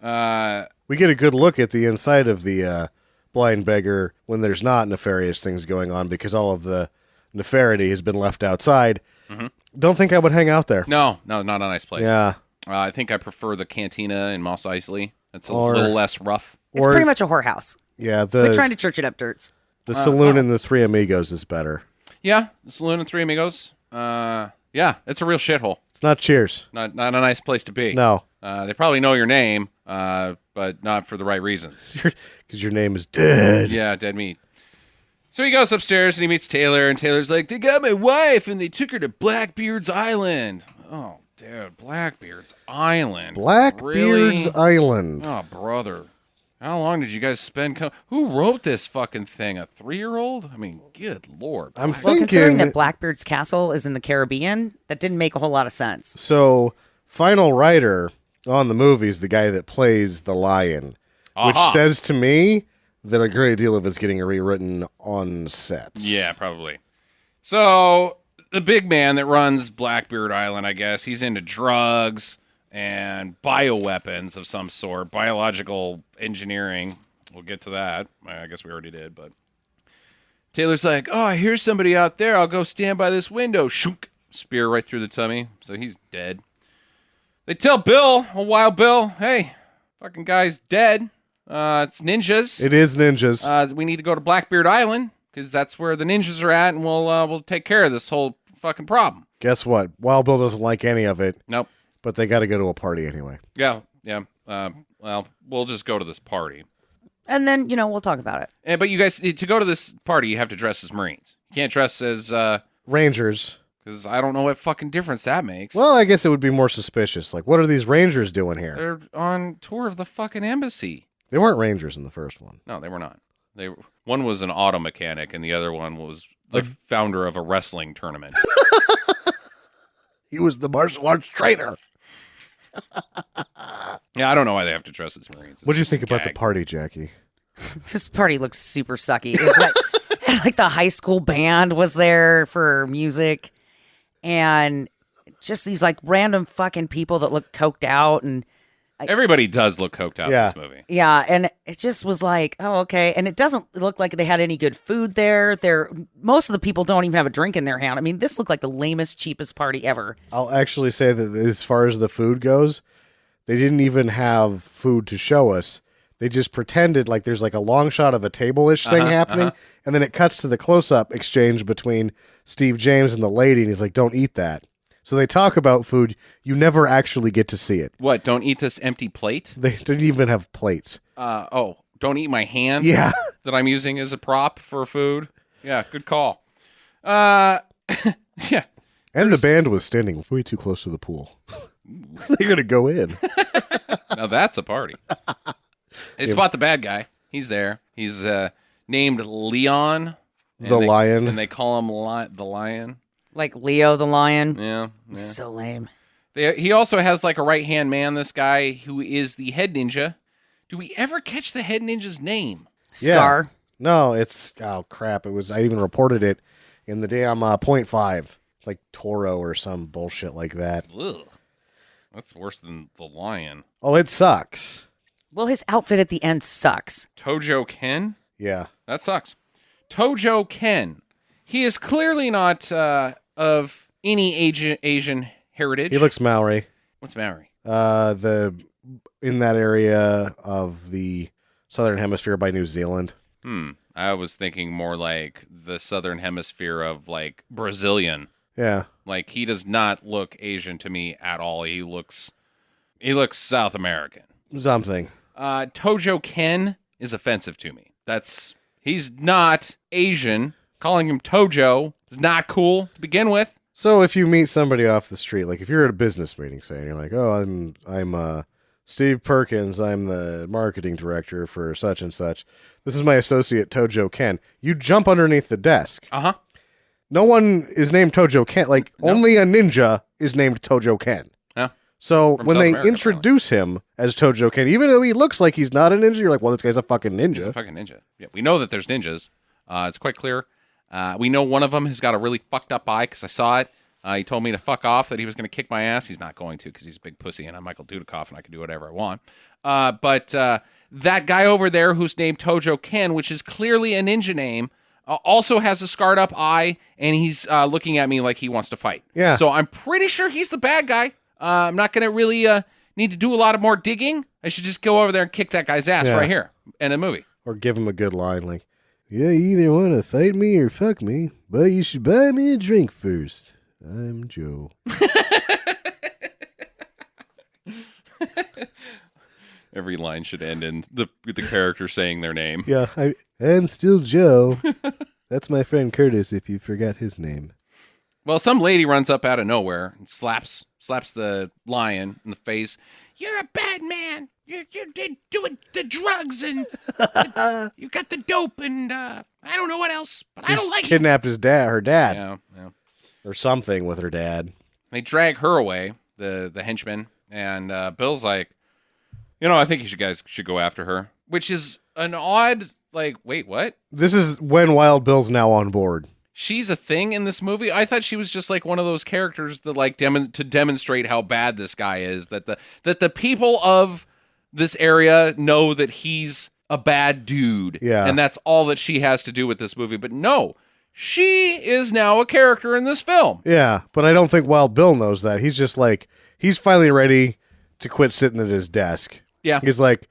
We get a good look at the inside of the blind beggar when there's not nefarious things going on because all of the nefarity has been left outside. Mm-hmm. Don't think I would hang out there. No, not a nice place. Yeah. I think I prefer the cantina in Mos Eisley. It's a little less rough. It's pretty much a whorehouse. Yeah. We're trying to church it up, Dirts. The saloon in the Three Amigos is better. Yeah, the saloon and Three Amigos. Yeah, it's a real shithole. It's not Cheers. Not a nice place to be. No. They probably know your name, but not for the right reasons. Because your name is dead. Yeah, dead meat. So he goes upstairs and he meets Taylor, and Taylor's like, they got my wife and they took her to Blackbeard's Island. Oh, dude, Blackbeard's Island. Blackbeard's Island. Oh, brother. How long did you guys spend? Who wrote this fucking thing? A 3-year-old? I mean, good lord. I'm Well, thinking considering that Blackbeard's castle is in the Caribbean, that didn't make a whole lot of sense. So, final writer on the movie is the guy that plays the lion, which says to me that a great deal of it's getting rewritten on sets. Yeah, probably. So, the big man that runs Blackbeard Island, I guess, he's into drugs and bioweapons of some sort, biological engineering. We'll get to that. I guess we already did, but Taylor's like, oh, I hear somebody out there. I'll go stand by this window. Shunk. Spear right through the tummy. So he's dead. They tell Bill, Wild Bill, hey, fucking guy's dead. It's ninjas. It is ninjas. We need to go to Blackbeard Island because that's where the ninjas are at, and we'll take care of this whole fucking problem. Guess what? Wild Bill doesn't like any of it. Nope. But they got to go to a party anyway. Yeah. Well, we'll just go to this party. And then, we'll talk about it. But you guys, to go to this party, you have to dress as Marines. You can't dress as Rangers. Because I don't know what fucking difference that makes. Well, I guess it would be more suspicious. Like, what are these Rangers doing here? They're on tour of the fucking embassy. They weren't Rangers in the first one. No, they were not. One was an auto mechanic, and the other one was the founder of a wrestling tournament. He was the martial arts trainer. Yeah, I don't know why they have to dress as Marines. What do you think about the party, Jackie? This party looks super sucky. It was like the high school band was there for music. And just these like random fucking people that look coked out, and everybody does look coked out in this movie. Yeah, and it just was like, oh, okay. And it doesn't look like they had any good food there. Most of the people don't even have a drink in their hand. I mean, this looked like the lamest, cheapest party ever. I'll actually say that as far as the food goes, they didn't even have food to show us. They just pretended like there's like a long shot of a table-ish thing happening, and then it cuts to the close-up exchange between Steve James and the lady, and he's like, don't eat that. So they talk about food. You never actually get to see it. What, don't eat this empty plate? They didn't even have plates. Don't eat my hand that I'm using as a prop for food? Yeah, good call. Yeah. And the band was standing way too close to the pool. They're going to go in. Now that's a party. They spot the bad guy. He's there. He's named Leon. The Lion. And they call him the Lion. Like Leo the Lion. Yeah. So lame. He also has like a right-hand man, this guy, who is the head ninja. Do we ever catch the head ninja's name? Scar. No, oh crap. I even reported it in the damn .5. It's like Toro or some bullshit like that. Ugh. That's worse than the Lion. Oh, it sucks. Well, his outfit at the end sucks. Tojo Ken? Yeah. That sucks. Tojo Ken. He is clearly not of any Asian heritage. He looks Maori. What's Maori? In that area of the southern hemisphere by New Zealand. I was thinking more like the southern hemisphere of like Brazilian. Yeah. Like he does not look Asian to me at all. He looks South American. Something. Tojo Ken is offensive to me. He's not Asian. Calling him Tojo is not cool to begin with. So if you meet somebody off the street, like if you're at a business meeting, say, and you're like, oh, I'm Steve Perkins, I'm the marketing director for such and such. This is my associate Tojo Ken. You jump underneath the desk. Uh-huh. No one is named Tojo Ken. Like, only a ninja is named Tojo Ken. Yeah. So From when South they America, introduce him as Tojo Ken, even though he looks like he's not a ninja, you're like, well, this guy's a fucking ninja. He's a fucking ninja. Yeah, we know that there's ninjas. It's quite clear. We know one of them has got a really fucked up eye because I saw it. He told me to fuck off, that he was going to kick my ass. He's not going to because he's a big pussy and I'm Michael Dudikoff and I can do whatever I want. But that guy over there who's named Tojo Ken, which is clearly a ninja name, also has a scarred up eye and he's looking at me like he wants to fight. Yeah. So I'm pretty sure he's the bad guy. I'm not going to really need to do a lot of more digging. I should just go over there and kick that guy's ass right here in a movie. Or give him a good line like, yeah, you either want to fight me or fuck me, but you should buy me a drink first. I'm Joe. Every line should end in the character saying their name. Yeah, I'm still Joe. That's my friend Curtis, if you forgot his name. Well, some lady runs up out of nowhere and slaps the lion in the face. You're a bad man. You're doing the drugs and you got the dope and I don't know what else, but I don't like it. Kidnapped her dad. Yeah. Or something with her dad. They drag her away, the henchman, and Bill's like, I think you guys should go after her, which is an odd, like, wait, what? This is when Wild Bill's now on board. She's a thing in this movie. I thought she was just like one of those characters that like to demonstrate how bad this guy is. That the people of this area know that he's a bad dude. Yeah. And that's all that she has to do with this movie. But no, she is now a character in this film. Yeah, but I don't think Wild Bill knows that. He's just like, he's finally ready to quit sitting at his desk. Yeah. He's like,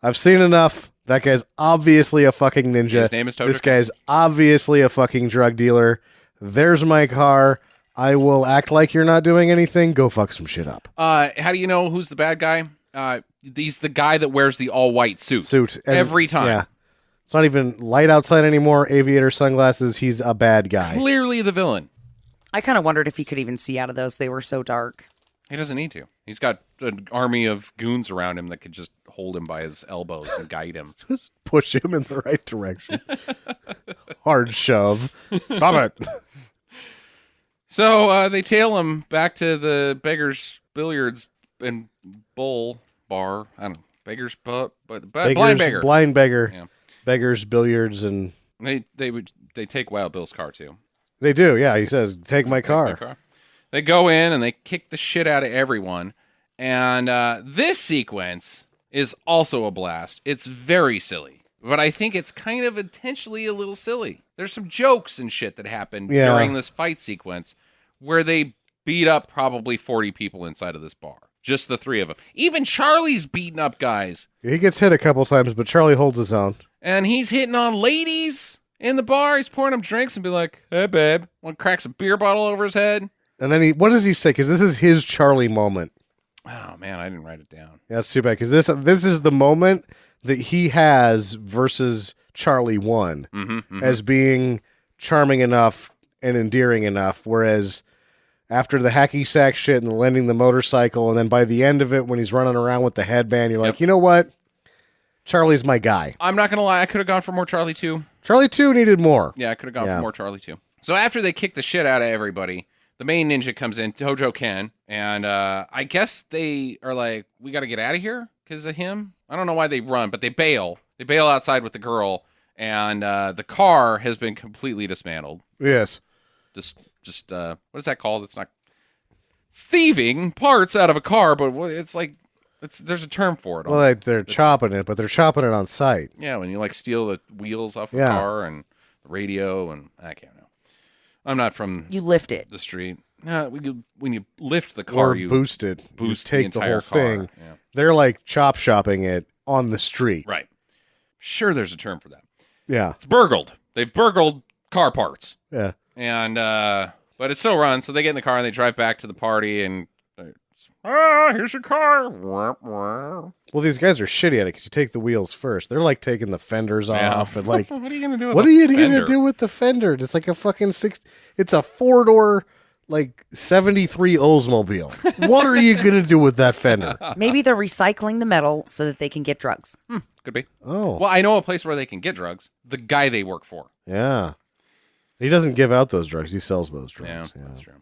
I've seen enough. That guy's obviously a fucking ninja. His name is Tojo This Ken. guy's obviously a fucking drug dealer. There's my car. I will act like you're not doing anything. Go fuck some shit up. How do you know who's the bad guy? He's the guy that wears the all-white suit. And- Every time. Yeah. It's not even light outside anymore. Aviator sunglasses. He's a bad guy. Clearly the villain. I kind of wondered if he could even see out of those. They were so dark. He doesn't need to. He's got an army of goons around him that could just hold him by his elbows and guide him. Just push him in the right direction. Hard shove. Stop it. So they tail him back to the Beggar's Billiards and Bowl Bar. I don't know. Beggar's Blind Beggar. Blind beggar. Yeah. Beggars, billiards, and They take Wild Bill's car too. they do. Yeah, he says, "Take my car." They go in and they kick the shit out of everyone. And this sequence is also a blast. It's very silly, but I think it's kind of intentionally a little silly. There's some jokes and shit that happen Yeah. during this fight sequence where they beat up probably 40 people inside of this bar. Just the three of them. Even Charlie's beating up guys. He gets hit a couple times, but Charlie holds his own. And he's hitting on ladies in the bar. He's pouring them drinks and be like, "Hey, babe." One cracks a beer bottle over his head. And then what does he say? Because this is his Charlie moment. Oh, man, I didn't write it down. Yeah, that's too bad. Because this is the moment that he has versus Charlie 1 as being charming enough and endearing enough. Whereas after the hacky sack shit and lending the motorcycle, and then by the end of it, when he's running around with the headband, you're like, you know what? Charlie's my guy. I'm not going to lie. I could have gone for more Charlie 2. Charlie 2 needed more. Yeah, I could have gone Yeah. for more Charlie 2. So after they kick the shit out of everybody, the main ninja comes in, Tojo Ken, and I guess they are like, we got to get out of here because of him. I don't know why they run, but they bail. They bail outside with the girl, and the car has been completely dismantled. Yes. Just what is that called? It's not thieving parts out of a car, but it's like there's a term for it. Well, they're chopping it, but they're chopping it on site. Yeah, when you like steal the wheels off a Yeah. car and the radio, and I can't know. I'm not from You lift it. the street. No, when you lift the car, Or you boost it. boost you take the the, entire whole thing. car. Yeah. They're like chop shopping it on the street. Right. Sure, there's a term for that. Yeah. It's burgled. They've burgled car parts, Yeah. and but it still runs. So they get in the car and they drive back to the party, and here's your car. Well, these guys are shitty at it because you take the wheels first. They're like taking the fenders Yeah. off and like, What are you gonna do? With what a are you going fender? to do with the fender? It's like a fucking it's a 4-door, like 73 Oldsmobile. What are you going to do with that fender? Maybe they're recycling the metal so that they can get drugs. Could be. Oh, Well, I know a place where they can get drugs. The guy they work for. yeah. He doesn't give out those drugs. He sells those drugs. Yeah, that's true.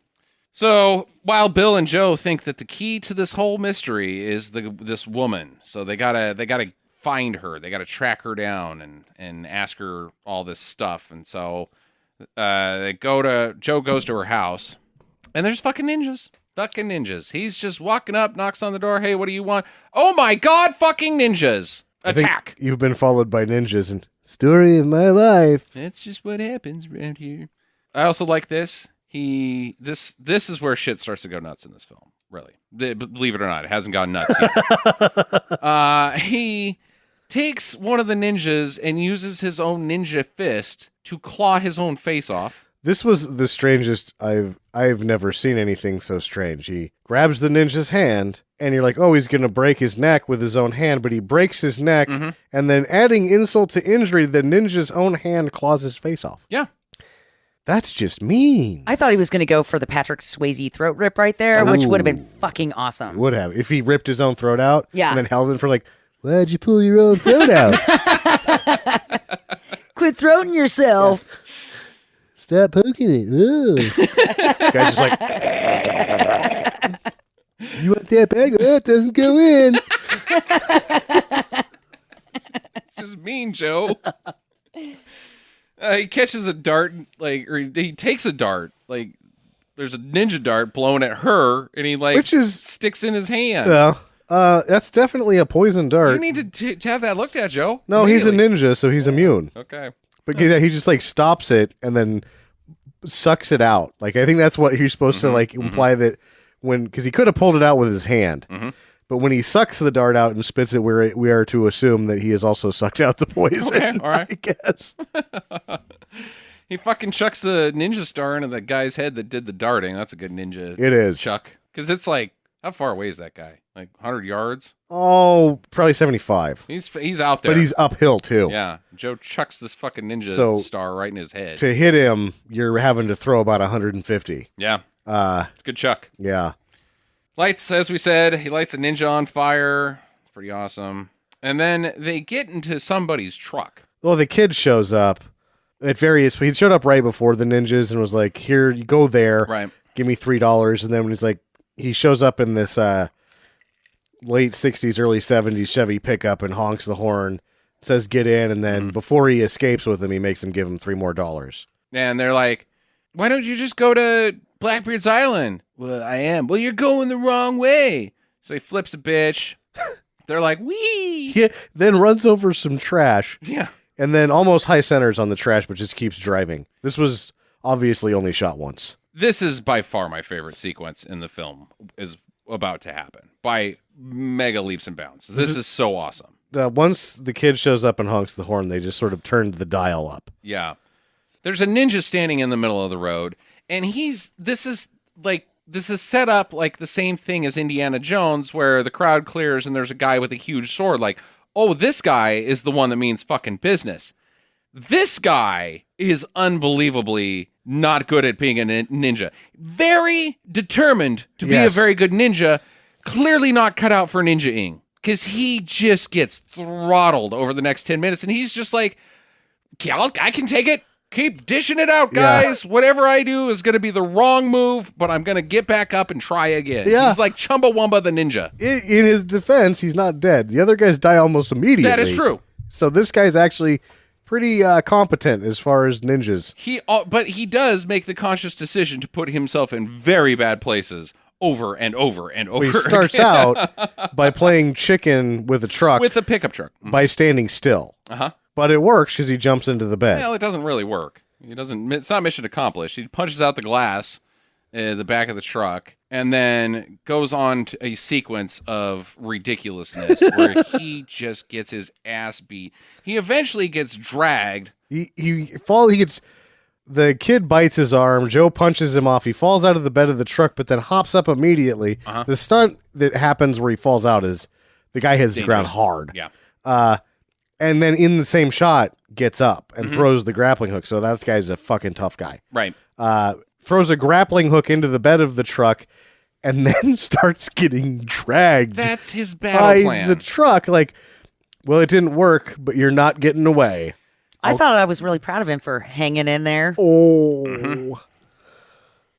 So while Bill and Joe think that the key to this whole mystery is this woman, so they gotta find her. They gotta track her down and ask her all this stuff. And so Joe goes to her house, and there's fucking ninjas. Fucking ninjas. He's just walking up, knocks on the door. Hey, what do you want? Oh my god, fucking ninjas! I think Attack! you've been followed by ninjas and story of my life. That's just what happens around here. I also like this. This is where shit starts to go nuts in this film. Really, believe it or not, it hasn't gone nuts yet. He takes one of the ninjas and uses his own ninja fist to claw his own face off. This was the strangest I've never seen anything so strange. He grabs the ninja's hand, and you're like, oh, he's going to break his neck with his own hand, but he breaks his neck, and then adding insult to injury, the ninja's own hand claws his face off. Yeah. That's just mean. I thought he was going to go for the Patrick Swayze throat rip right there, which would have been fucking awesome. Would have. If he ripped his own throat out, Yeah. and then held it for like, why'd you pull your own throat out? Quit throating yourself. Stop poking it. Ooh. Guy's just like, you want that bag? Oh, it doesn't go in. It's just mean, Joe. He catches a dart, or he takes a dart, there's a ninja dart blowing at her, and he Which is- sticks in his hand. Well, That's definitely a poison dart. You need to have that looked at, Joe. No, he's a Immediately. ninja, so he's immune. Okay. But yeah, he just like stops it and then sucks it out. Like I think that's what he's supposed to like imply that because he could have pulled it out with his hand, but when he sucks the dart out and spits it, we are to assume that he has also sucked out the poison. Okay, all right. I guess. He fucking chucks the ninja star into the guy's head that did the darting. That's a good ninja. It is. Chuck. Because it's like, how far away is that guy? Like 100 yards? Oh, probably 75. He's out there. But he's uphill too. Yeah. Joe chucks this fucking ninja star right in his head. To hit him, you're having to throw about 150. Yeah. It's a good chuck. Yeah. Lights, as we said, he lights a ninja on fire. It's pretty awesome. And then they get into somebody's truck. Well, the kid shows up at various. He showed up right before the ninjas and was like, "Here, you go there. Right. Give me $3." And then when he's like, he shows up in this late 60s, early 70s Chevy pickup and honks the horn, says, "Get in." And then before he escapes with him, he makes him give him $3 more. And they're like, "Why don't you just go to Blackbeard's Island?" "Well, I am." "Well, you're going the wrong way." So he flips a bitch. They're like, "Wee!" He then runs over some trash. Yeah. And then almost high centers on the trash, but just keeps driving. This was obviously only shot once. This is by far my favorite sequence in the film is about to happen by mega leaps and bounds. This is so awesome. Once the kid shows up and honks the horn, they just sort of turned the dial up. Yeah. There's a ninja standing in the middle of the road, and this is set up like the same thing as Indiana Jones, where the crowd clears and there's a guy with a huge sword. Like, oh, this guy is the one that means fucking business. This guy is unbelievably not good at being a ninja. Very determined to be a very good ninja. Clearly not cut out for ninja-ing. Because he just gets throttled over the next 10 minutes. And he's just like, I can take it. Keep dishing it out, guys. Yeah. Whatever I do is going to be the wrong move, but I'm going to get back up and try again. Yeah. He's like Chumbawamba the ninja. In his defense, he's not dead. The other guys die almost immediately. That is true. So this guy's actually pretty competent as far as ninjas. But he does make the conscious decision to put himself in very bad places over and over and over. Well, he starts out by playing chicken with a truck. With a pickup truck. By standing still. Uh-huh. But it works because he jumps into the bed. Well, it doesn't really work. It's not mission accomplished. He punches out the glass the back of the truck and then goes on to a sequence of ridiculousness where he just gets his ass beat. He eventually gets dragged. The kid bites his arm. Joe punches him off. He falls out of the bed of the truck, but then hops up immediately. Uh-huh. The stunt that happens where he falls out is the guy hits the ground hard. Yeah. And then in the same shot, gets up and throws the grappling hook. So that guy's a fucking tough guy. Right. Throws a grappling hook into the bed of the truck and then starts getting dragged. That's his battle plan. The truck. Like, well, it didn't work, but you're not getting away. I thought I was really proud of him for hanging in there. Oh. Mm-hmm.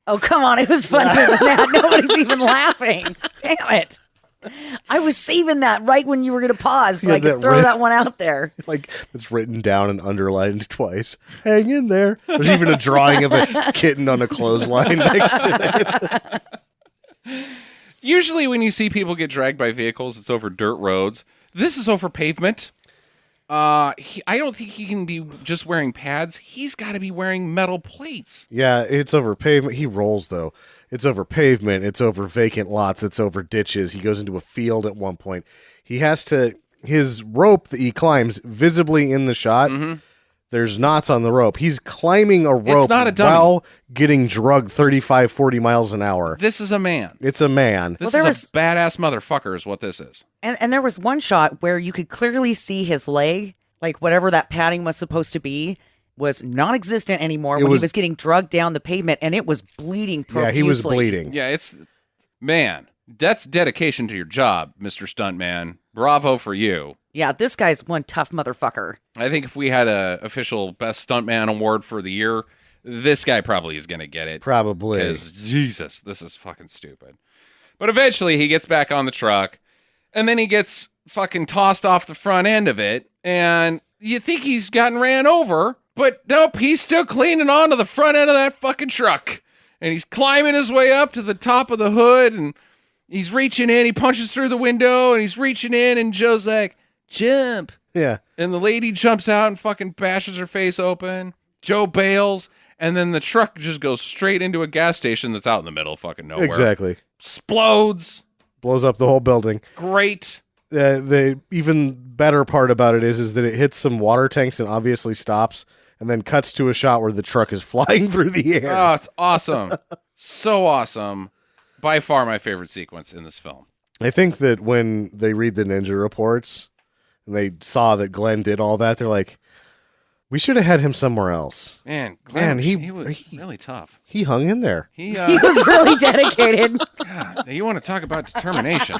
Oh, come on. It was funnier than that. Nobody's even laughing. Damn it. I was saving that right when you were going to pause so I could throw that one out there. Like, it's written down and underlined twice. Hang in there. There's even a drawing of a kitten on a clothesline next to it. Usually when you see people get dragged by vehicles, it's over dirt roads. This is over pavement. I don't think he can be just wearing pads. He's got to be wearing metal plates. Yeah, it's over pavement. He rolls, though. It's over pavement. It's over vacant lots. It's over ditches. He goes into a field at one point. He has to... His rope that he climbs visibly in the shot, there's knots on the rope. He's climbing a rope it's not a dummy. while getting drugged 35, 40 miles an hour. This is a man. It's a man. This is a badass motherfucker is what this is. And there was one shot where you could clearly see his leg, like whatever that padding was supposed to be, was non-existent anymore when he was getting drugged down the pavement, and it was bleeding profusely. Yeah, he was bleeding. Yeah, man, that's dedication to your job, Mr. Stuntman. Bravo for you. Yeah, this guy's one tough motherfucker. I think if we had a official Best Stuntman award for the year, this guy probably is going to get it. Probably. Because, Jesus, this is fucking stupid. But eventually he gets back on the truck, and then he gets fucking tossed off the front end of it, and you think he's gotten ran over, but nope, he's still clinging onto the front end of that fucking truck. And he's climbing his way up to the top of the hood, and He's reaching in, he punches through the window, and he's reaching in, and Joe's like, jump. Yeah. And the lady jumps out and fucking bashes her face open. Joe bails, and then the truck just goes straight into a gas station that's out in the middle of fucking nowhere. Exactly. Explodes. Blows up the whole building. Great. The even better part about it is that it hits some water tanks and obviously stops, and then cuts to a shot where the truck is flying through the air. Oh, it's awesome. So awesome. By far my favorite sequence in this film. I think that when they read the ninja reports and they saw that Glenn did all that, they're like, we should have had him somewhere else. Man, Glenn, Man, he was really tough. He hung in there. He was really dedicated. God, you want to talk about determination.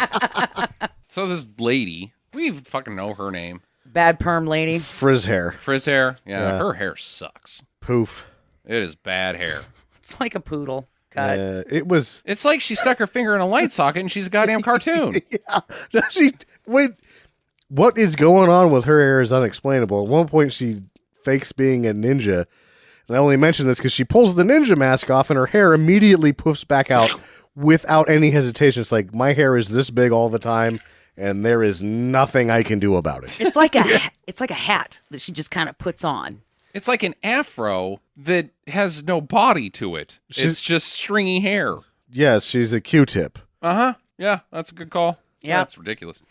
So this lady, we even fucking know her name. Bad perm lady. Frizz hair. Frizz hair. Yeah, her hair sucks. Poof. It is bad hair. It's like a poodle cut. It was... It's like she stuck her finger in a light socket and she's a goddamn cartoon. Yeah. Wait, what is going on with her hair is unexplainable. At one point, she fakes being a ninja. And I only mention this because she pulls the ninja mask off and her hair immediately poofs back out without any hesitation. It's like, my hair is this big all the time, and there is nothing I can do about it. It's like a hat that she just kind of puts on. It's like an afro that has no body to it. It's just stringy hair. Yes, she's a Q-tip. Uh-huh. Yeah, that's a good call. Yeah. That's ridiculous.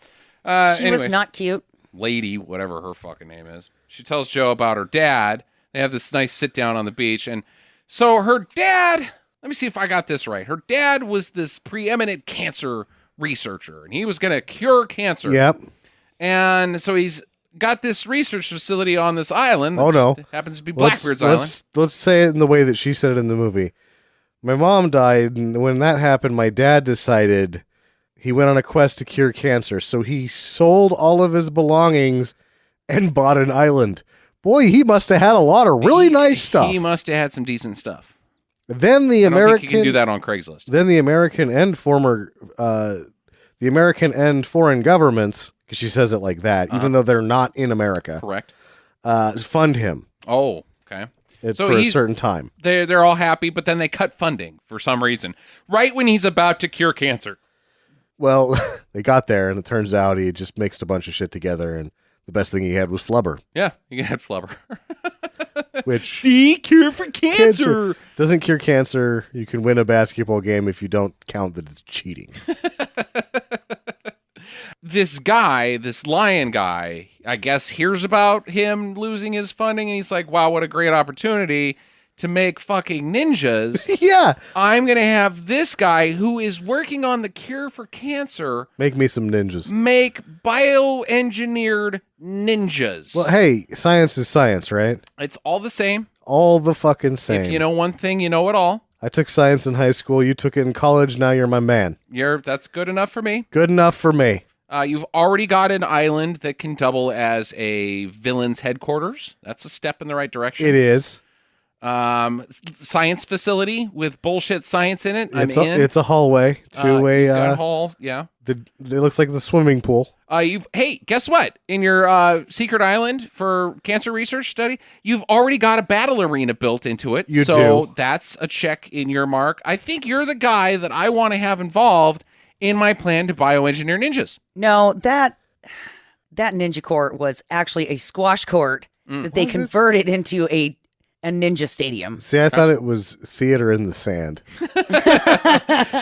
She Anyways, was not cute. lady, whatever her fucking name is. She tells Joe about her dad. They have this nice sit down on the beach. And so her dad, let me see if I got this right. Her dad was this preeminent cancer researcher, and he was going to cure cancer. Yep. And so he's got this research facility on this island. Oh, no. Happens to be Blackbeard's Island. Let's say it in the way that she said it in the movie. My mom died, and when that happened, my dad decided he went on a quest to cure cancer. So he sold all of his belongings and bought an island. Boy, he must have had a lot of really nice stuff. He must have had some decent stuff. Then the I don't American think you can do that on Craigslist. Then the American and foreign governments, because she says it like that, even though they're not in America, Correct. fund him Oh, okay. for a certain time. They're all happy, but then they cut funding for some reason. Right when he's about to cure cancer. Well, they got there, and it turns out he just mixed a bunch of shit together, and the best thing he had was flubber. Yeah, you had flubber. Which See, cure for cancer. doesn't cure cancer. You can win a basketball game if you don't count that it's cheating. This guy, this lion guy, I guess hears about him losing his funding, and he's like, wow, what a great opportunity to make fucking ninjas. Yeah. I'm going to have this guy who is working on the cure for cancer Make me some ninjas. make bioengineered ninjas. Well, hey, science is science, right? It's all the same. All the fucking same. If you know one thing, you know it all. I took science in high school. You took it in college. Now you're my man. That's good enough for me. Good enough for me. You've already got an island that can double as a villain's headquarters. That's a step in the right direction. It is. Science facility with bullshit science in it. It's a hallway to you've got a hall. Yeah. it looks like the swimming pool. Hey, guess what? In your secret island for cancer research study, you've already got a battle arena built into it. You so do. That's a check in your mark. I think you're the guy that I want to have involved in my plan to bioengineer ninjas. No, that ninja court was actually a squash court that they converted into a ninja stadium. See, I thought it was theater in the sand.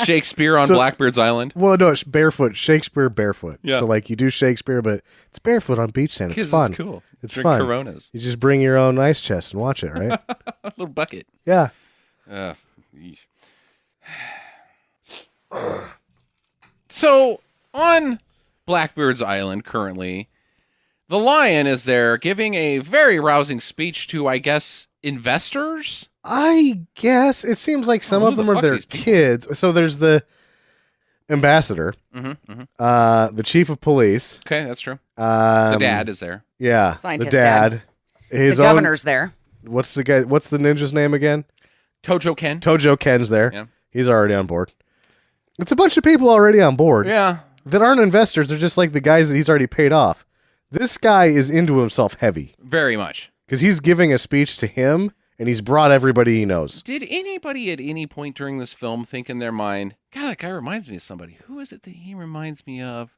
Shakespeare on So- Blackbeard's Island. Well, no, it's barefoot. Shakespeare barefoot. Yeah. So, like, you do Shakespeare, but it's barefoot on beach sand. It's 'Cause fun. It's cool. It's Drink fun. Coronas. You just bring your own ice chest and watch it, right? A little bucket. Yeah. Yeesh. So, on Blackbeard's Island currently, the lion is there giving a very rousing speech to, I guess, investors? I guess it seems like some Who of the them are fuck their these people? kids. So there's the ambassador, the chief of police. Okay, that's true. The The dad is there. Yeah, Scientist the dad. dad. His The own. governor's there. What's the guy? What's the ninja's name again? Tojo Ken. Tojo Ken's there. Yeah. He's already on board. It's a bunch of people already on board Yeah. that aren't investors. They're just like the guys that he's already paid off. This guy is into himself heavy Very much. because he's giving a speech to him and he's brought everybody he knows. Did anybody at any point during this film think in their mind, God, that guy reminds me of somebody. Who is it that he reminds me of?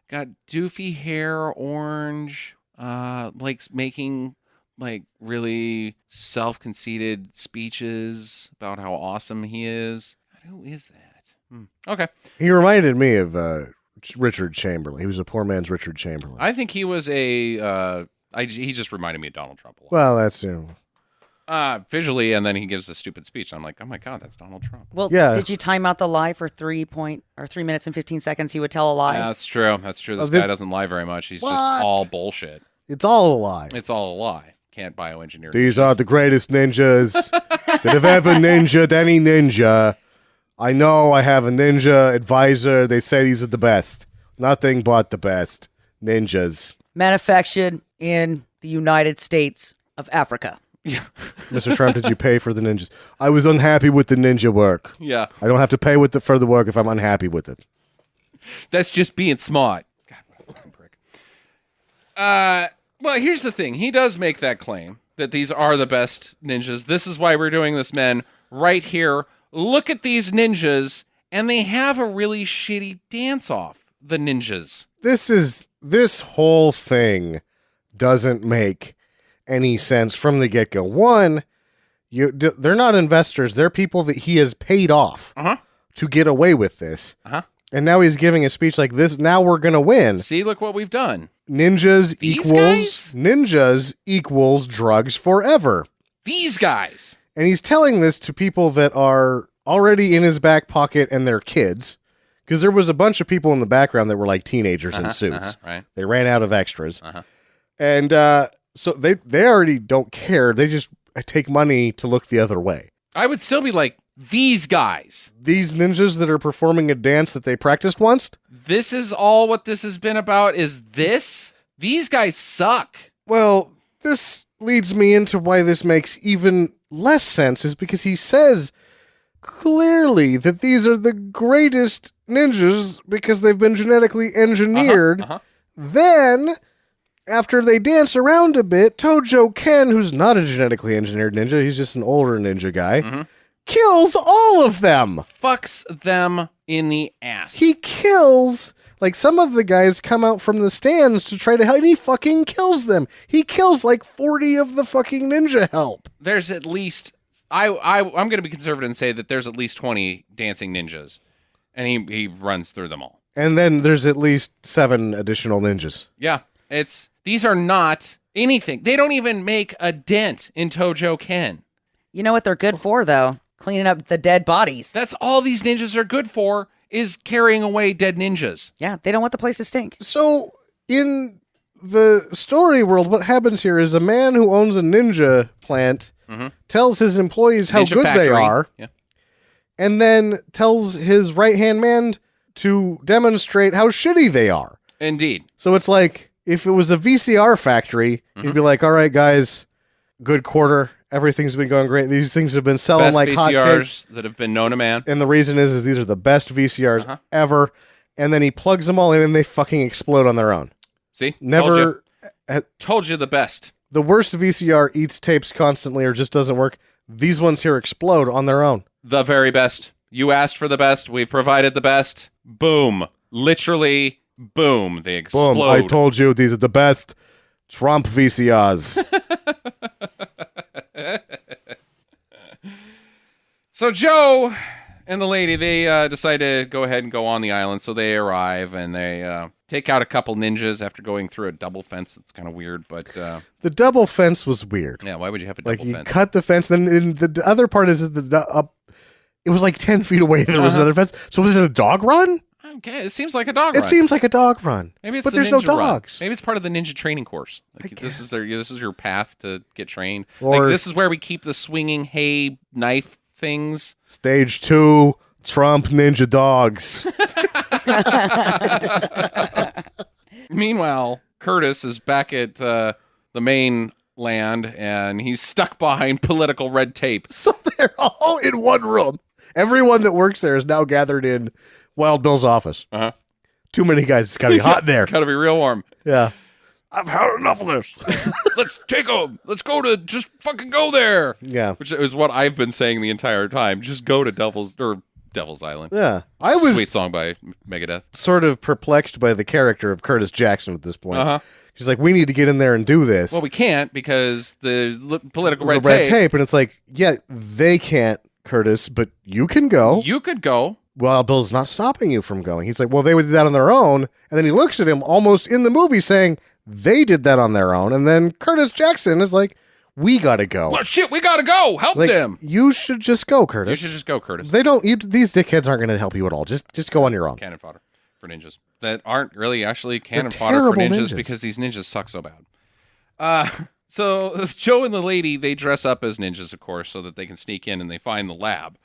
Got doofy hair, orange, like making like really self-conceited speeches about how awesome he is. Who is that? Okay. He reminded me of Richard Chamberlain. He was a poor man's Richard Chamberlain. I think he was a. He just reminded me of Donald Trump a lot. Well, that's Visually, and then he gives a stupid speech. I'm like, oh my God, that's Donald Trump. Well, Yeah. did you time out the lie for 3 minutes and 15 seconds? He would tell a lie. That's true. That's true. This this- guy doesn't lie very much. He's What? just all bullshit. it's all a lie. It's all a lie. Can't bioengineer. These are the greatest ninjas that have ever ninja'd any ninja. I know I have a ninja advisor. They say these are the best. Nothing but the best. Ninjas. Manufactured in the United States of Africa. Mr. Trump, did you pay for the ninjas? I was unhappy with the ninja work. Yeah, I don't have to pay for the work if I'm unhappy with it. that's just being smart. God, what a fucking prick. Well, here's the thing. He does make that claim that these are the best ninjas. This is why we're doing this, men. Right here. Look at these ninjas, and they have a really shitty dance-off. The ninjas. This whole thing doesn't make any sense from the get-go. One, they're not investors. They're people that he has paid off to get away with this. And now he's giving a speech like this. Now we're going to win. See, look what we've done. Ninjas These guys? equals drugs forever. These guys. And he's telling this to people that are already in his back pocket and their kids. Because there was a bunch of people in the background that were like teenagers in suits. Right. They ran out of extras. And so they already don't care. They just take money to look the other way. I would still be like, these guys. These ninjas that are performing a dance that they practiced once? This is all what this has been about, is this? These guys suck. Well, this leads me into why this makes even less sense, is because he says clearly that these are the greatest ninjas because they've been genetically engineered. Then, after they dance around a bit, Tojo Ken, who's not a genetically engineered ninja, he's just an older ninja guy, kills all of them. Fucks them in the ass. He kills, like, some of the guys come out from the stands to try to help, and he fucking kills them. He kills like 40 of the fucking ninja help. There's at least, I'm going to be conservative and say that there's at least 20 dancing ninjas. And he runs through them all. And then there's at least 7 additional ninjas. Yeah, these are not anything. They don't even make a dent in Tojo Ken. You know what they're good for, though? Cleaning up the dead bodies. That's all these ninjas are good for, is carrying away dead ninjas. Yeah, they don't want the place to stink. So, in the story world, what happens here is a man who owns a ninja plant tells his employees how Ninja good factory. they are, Yeah. and then tells his right-hand man to demonstrate how shitty they are. Indeed. So it's like, if it was a VCR factory, he'd be like, all right, guys, good quarter. Everything's been going great. These things have been selling Best like VCRs hotcakes. that have been known to man. And the reason is these are the best VCRs ever. And then he plugs them all in and they fucking explode on their own. See? Never. Told you the best. The worst VCR eats tapes constantly or just doesn't work. These ones here explode on their own. The very best. You asked for the best. We've provided the best. Boom. Literally, boom. They explode. Boom. I told you these are the best Trump VCRs. So Joe and the lady, they decide to go ahead and go on the island. So they arrive and they take out a couple ninjas after going through a double fence. That's kind of weird, but The double fence was weird. yeah, why would you have a Like, double you fence? cut the fence, then the other part is that it was like 10 feet away there was another fence. So was it a dog run? Okay, it seems like a dog It run. seems like a dog run. Maybe it's but the there's no ninja run. dogs. Maybe it's part of the ninja training course. Like, this is guess. this is your path to get trained. Or- like, this is where we keep the swinging hay knife things. Stage 2, Trump ninja dogs. Meanwhile, Curtis is back at the main land, and he's stuck behind political red tape. So they're all in one room. Everyone that works there is now gathered in Wild Bill's office. Too many guys. It's got to be hot in there. Gotta be real warm. Yeah. I've had enough of this. Let's take them. Let's go to just fucking go there. Yeah. Which is what I've been saying the entire time. Just go to Devil's Island. Yeah. I was Sweet song by Megadeth. sort of perplexed by the character of Curtis Jackson at this point. Uh-huh. She's like, we need to get in there and do this. Well, we can't because the political The red tape. And it's like, yeah, they can't, Curtis, but you can go. You could go. Well, Bill's not stopping you from going. He's like, well, they would do that on their own. And then he looks at him almost in the movie saying, they did that on their own. And then Curtis Jackson is like, we got to go. Well, shit, we gotta go. Help Like, them. you should just go, Curtis. You should just go, Curtis. They don't. These dickheads aren't going to help you at all. Just go on your own. Cannon fodder for ninjas that aren't really actually cannon They're fodder for terrible ninjas ninjas. because these ninjas suck so bad. So Joe and the lady, they dress up as ninjas, of course, so that they can sneak in and they find the lab.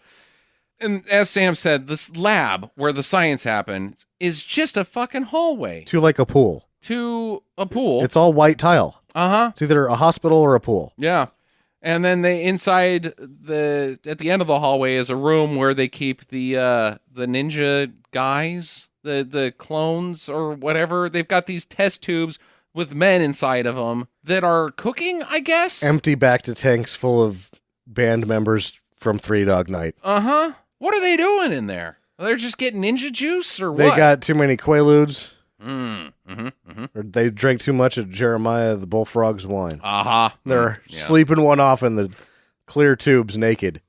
And as Sam said, this lab where the science happens is just a fucking hallway To like a pool. to a pool. It's all white tile. Uh-huh. It's either a hospital or a pool. Yeah. And then they inside at the end of the hallway is a room where they keep the ninja guys, the clones or whatever. They've got these test tubes with men inside of them that are cooking, I guess. Empty back to tanks full of band members from Three Dog Night. Uh-huh. What are they doing in there? They're just getting ninja juice or They what? got too many Quaaludes. Mm-hmm. Or they drank too much of Jeremiah the Bullfrog's wine. Uh-huh. They're Yeah. sleeping one off in the clear tubes naked.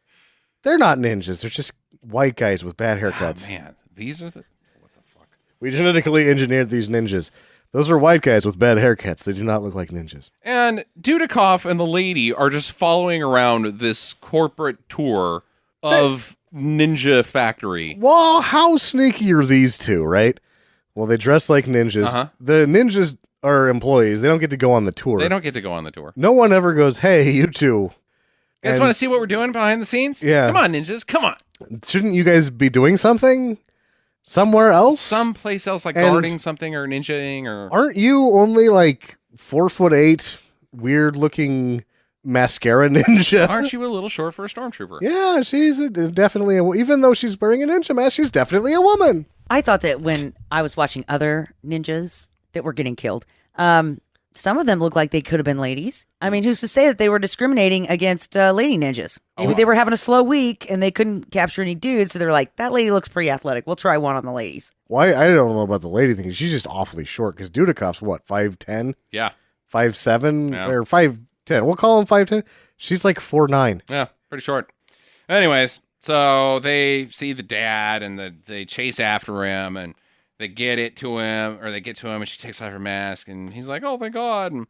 They're not ninjas. They're just white guys with bad haircuts. Oh, man, these are the... What the fuck? We genetically engineered these ninjas. Those are white guys with bad haircuts. They do not look like ninjas. And Dudikoff and the lady are just following around this corporate tour of Ninja Factory. Well, how sneaky are these two, right? Well, they dress like ninjas. Uh-huh. The ninjas are employees. They don't get to go on the tour. They don't get to go on the tour. No one ever goes, hey, you two. Guys, And want to see what we're doing behind the scenes? Yeah. Come on, ninjas. Come on. shouldn't you guys be doing something somewhere else? Someplace else, like And- guarding something or ninjaing or... Aren't you only like 4'8", weird looking mascara ninja? Aren't you a little short for a stormtrooper? Yeah, she's definitely even though she's wearing a ninja mask, she's definitely a woman. I thought that when I was watching other ninjas that were getting killed, some of them looked like they could have been ladies. I mean, who's to say that they were discriminating against lady ninjas? Maybe they were having a slow week and they couldn't capture any dudes, so they're like, that lady looks pretty athletic. We'll try one on the ladies. Well, I don't know about the lady thing. She's just awfully short because Dudikoff's what, 5'10", Yeah. 5'7", Yeah. or 5'10". We'll call him 5'10". She's like 4'9". Yeah, pretty short. Anyways, so they see the dad and they chase after him and they get to him and she takes off her mask and he's like, oh, thank God, and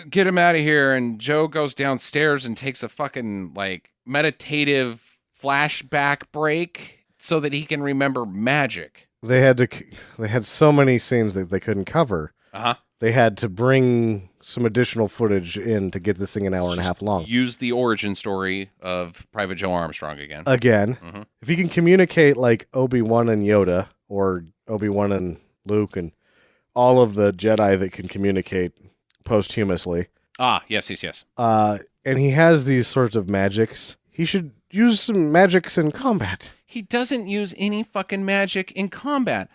get him out of here. And Joe goes downstairs and takes a fucking like meditative flashback break so that he can remember magic. They had so many scenes that they couldn't cover. Uh-huh. They had to bring some additional footage in to get this thing an hour and a half long. Use the origin story of Private Joe Armstrong again. Again, Mhm. if you can communicate like Obi-Wan and Yoda or Obi-Wan and Luke and all of the Jedi that can communicate posthumously, Yes. and he has these sorts of magics, he should use some magics in combat. He doesn't use any fucking magic in combat.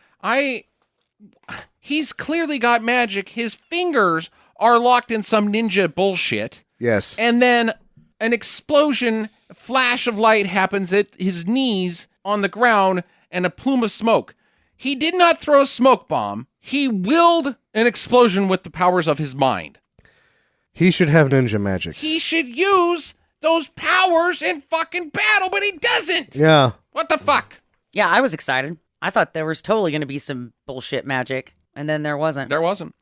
He's clearly got magic. His fingers are locked in some ninja bullshit. Yes. And then an explosion, a flash of light happens at his knees on the ground and a plume of smoke. He did not throw a smoke bomb. He willed an explosion with the powers of his mind. He should have ninja magics. He should use those powers in fucking battle, but he doesn't. Yeah. What the fuck? Yeah, I was excited. I thought there was totally going to be some bullshit magic, and then there wasn't. There wasn't.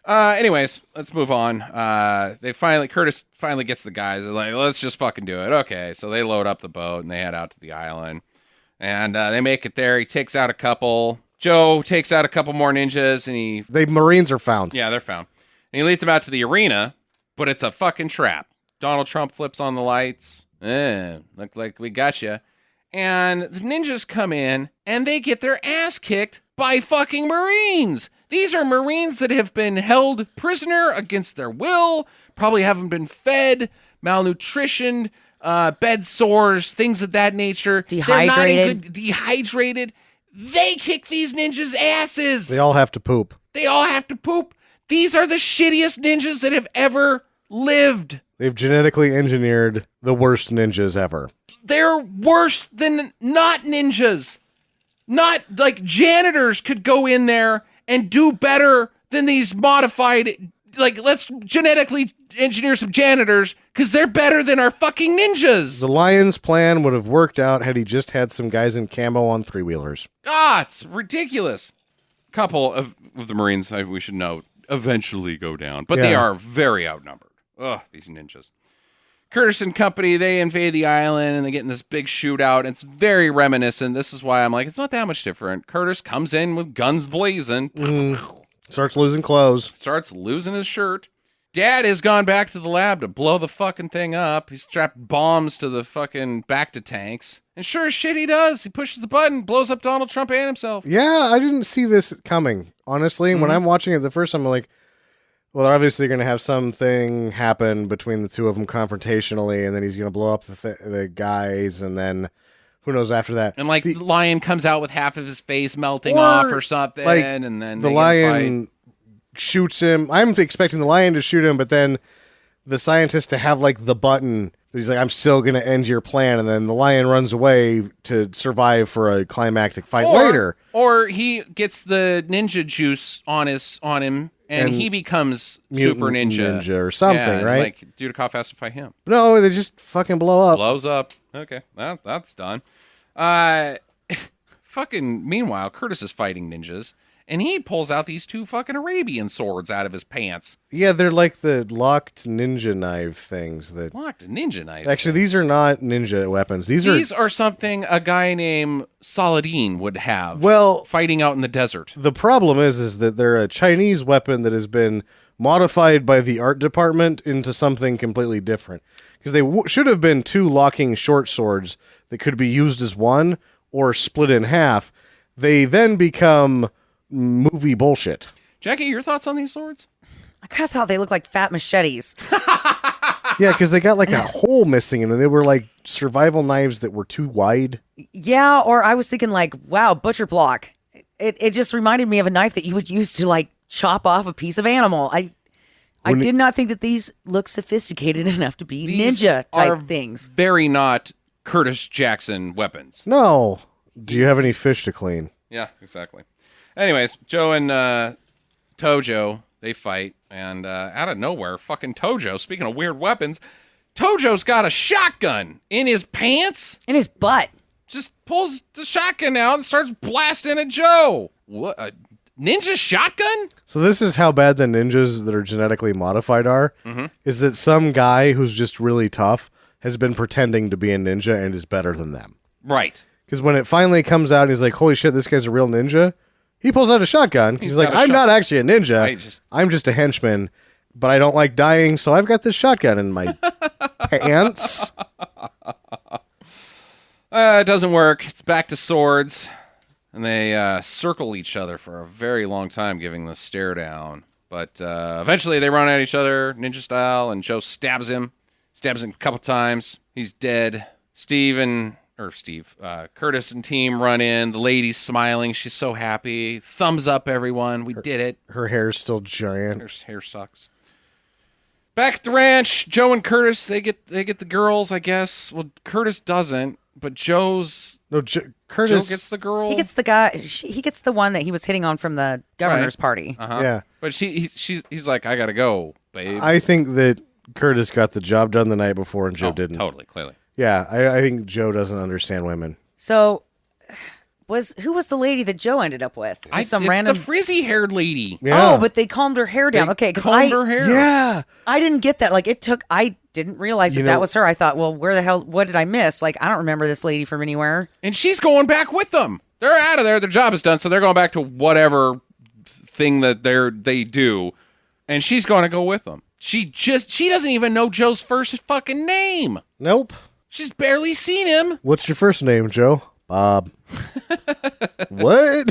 Anyways, let's move on. Curtis finally gets the guys. They're like, let's just fucking do it. Okay, so they load up the boat and they head out to the island. And they make it there. He takes out a couple. Joe takes out a couple more ninjas and The Marines are found. yeah, they're found. And he leads them out to the arena, but it's a fucking trap. Donald Trump flips on the lights. Look like we got you. And the ninjas come in and they get their ass kicked by fucking Marines. These are Marines that have been held prisoner against their will, probably haven't been fed, malnutritioned, bed sores, things of that nature. They're not in good, dehydrated. They kick these ninjas' asses. They all have to poop. They all have to poop. These are the shittiest ninjas that have ever lived. They've genetically engineered the worst ninjas ever. They're worse than not ninjas. Not like janitors could go in there and do better than these modified, like, let's genetically engineer some janitors because they're better than our fucking ninjas. The Lion's plan would have worked out had he just had some guys in camo on three-wheelers. It's ridiculous. Couple of the Marines, we should note, eventually go down, but they Yeah. are very outnumbered. Ugh, these ninjas. Curtis and company, they invade the island and they get in this big shootout. It's very reminiscent. This is why I'm like, it's not that much different. Curtis comes in with guns blazing, Starts losing clothes. starts losing his shirt. Dad has gone back to the lab to blow the fucking thing up. He's strapped bombs to the fucking back to tanks. And sure as shit he does. He pushes the button, blows up Donald Trump and himself. Yeah, I didn't see this coming. Honestly, when I'm watching it the first time, I'm like, well, they're obviously going to have something happen between the two of them confrontationally, and then he's going to blow up the guys, and then who knows after that. And like the lion comes out with half of his face melting Or, off or something, like, and then the they get a lion shoots him. I'm expecting the lion to shoot him, but then the scientist to have like the button that he's like, I'm still going to end your plan, and then the lion runs away to survive for a climactic fight later. Or he gets the ninja juice on him, and he becomes super ninja or something, Yeah, right? Like Dudikoff has to fight him. No, they just fucking blow up. Blows up. Okay, that's done. Fucking meanwhile, Curtis is fighting ninjas, and he pulls out these two fucking Arabian swords out of his pants. Yeah, they're like the locked ninja knife things that. Locked a ninja knife. Actually, these are not ninja weapons. These are something a guy named Saladin would have. Well, fighting out in the desert. the problem is that they're a Chinese weapon that has been modified by the art department into something completely different. Because they should have been two locking short swords that could be used as one or split in half. They then become movie bullshit. Jackie, your thoughts on these swords? I kind of thought they looked like fat machetes. Yeah, because they got like a hole missing in them. They were like survival knives that were too wide. Yeah, or I was thinking like, wow, butcher block. It just reminded me of a knife that you would use to like chop off a piece of animal. I did not think that these look sophisticated enough to be These ninja are type things. Very not Curtis Jackson weapons. No. Do you have any fish to clean? Yeah, exactly. Anyways, Joe and Tojo, they fight, and out of nowhere, fucking Tojo, speaking of weird weapons, Tojo's got a shotgun in his pants. In his butt. Just pulls the shotgun out and starts blasting at Joe. What, a ninja shotgun? So this is how bad the ninjas that are genetically modified are, is that some guy who's just really tough has been pretending to be a ninja and is better than them. Right. Because when it finally comes out and he's like, holy shit, this guy's a real ninja, he pulls out a shotgun. He's like, got a I'm not actually a ninja. I I'm just a henchman, but I don't like dying, so I've got this shotgun in my pants. It doesn't work. It's back to swords. And they circle each other for a very long time, giving the stare down. But eventually they run at each other, ninja style, and Joe stabs him a couple times. He's dead. Curtis and team run in. The lady's smiling. She's so happy. Thumbs up, everyone. We did it. Her hair's still giant. Her hair sucks. Back at the ranch, Joe and Curtis, they get the girls, I guess. Well, Curtis doesn't, but Curtis Curtis gets the girl. He gets the guy. He gets the one that he was hitting on from the governor's party. Uh-huh. Yeah. But he's like, I gotta go, babe. I think that Curtis got the job done the night before and Joe didn't. Totally, clearly. Yeah, I think Joe doesn't understand women. So, who was the lady that Joe ended up with? It's random. the frizzy-haired lady. Yeah. Oh, but they calmed her hair down. Okay, because Combed her hair. Yeah. I didn't get that. Like I didn't realize that was her. I thought, well, where the hell? What did I miss? Like I don't remember this lady from anywhere. And she's going back with them. They're out of there. Their job is done, so they're going back to whatever thing that they do, and she's going to go with them. She doesn't even know Joe's first fucking name. Nope. She's barely seen him. What's your first name, Joe? Bob. What?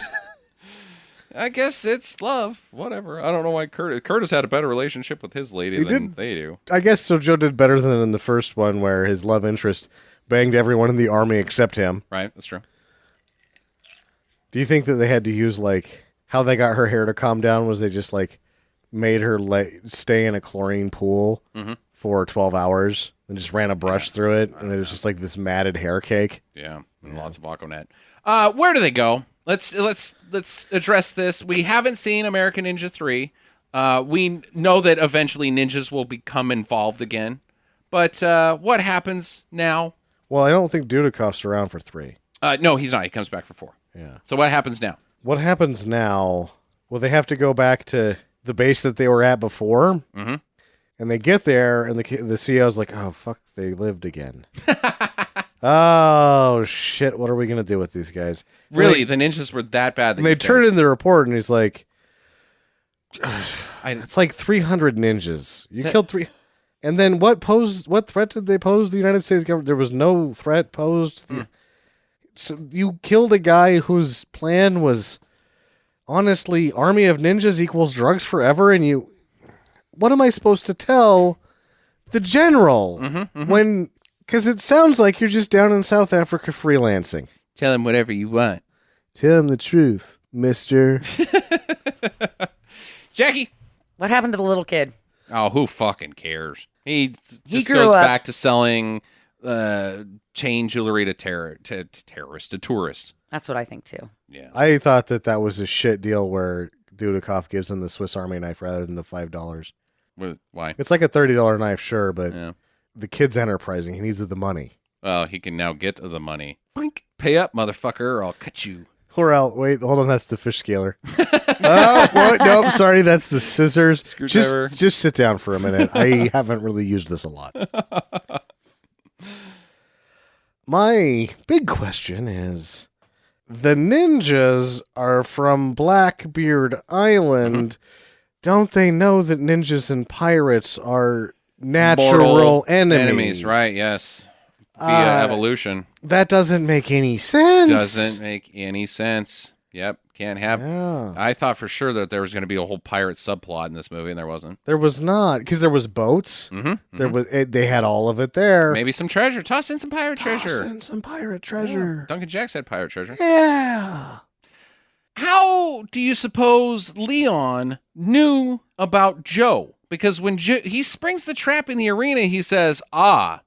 I guess it's love. Whatever. I don't know why Curtis had a better relationship with his lady than they do. I guess so. Joe did better than in the first one where his love interest banged everyone in the army except him. Right, that's true. Do you think that they had to use, like, how they got her hair to calm down? Was they just, like, made her stay in a chlorine pool for 12 hours and just ran a brush through it, and it was just like this matted hair cake. Yeah, and lots of Aquanet. Where do they go? Let's address this. We haven't seen American Ninja 3. We know that eventually ninjas will become involved again. But what happens now? Well, I don't think Dudikoff's around for 3. No, he's not. He comes back for 4. Yeah. So what happens now? What happens now? Well, they have to go back to the base that they were at before. Mm-hmm. And they get there, and the CEO's like, oh, fuck, they lived again. Oh, shit, what are we going to do with these guys? Really, the ninjas were that bad? And they turn in the report, and he's like, it's like 300 ninjas. You killed 3... And then what threat did they pose the United States government? There was no threat posed. So you killed a guy whose plan was, honestly, army of ninjas equals drugs forever, and you... What am I supposed to tell the general when? Because it sounds like you're just down in South Africa freelancing. Tell him whatever you want. Tell him the truth, mister. Jackie. What happened to the little kid? Oh, who fucking cares? He just grew goes up. back to selling chain jewelry to terrorists, to tourists. That's what I think too. Yeah. I thought that was a shit deal where Dudikoff gives him the Swiss Army knife rather than the $5. Why? It's like a $30 knife, sure, but Yeah. the kid's enterprising. He needs the money. Well, he can now get the money. Boink. Pay up, motherfucker, or I'll cut you. Or else, wait, hold on, that's the fish scaler. Oh, what? Nope, sorry, that's the scissors. Screwdriver. Just sit down for a minute. I haven't really used this a lot. My big question is, the ninjas are from Blackbeard Island. Don't they know that ninjas and pirates are natural Mortal enemies? Right, yes. Via evolution. That doesn't make any sense. Doesn't make any sense. Yep, can't have. Yeah. I thought for sure that there was going to be a whole pirate subplot in this movie, and there wasn't. There was not, because there was boats. There was. They had all of it there. Maybe some treasure. Toss in some pirate treasure. Toss in some pirate treasure. Yeah. Duncan Jack said pirate treasure. Yeah. How do you suppose Leon knew about Joe? Because when he springs the trap in the arena, he says,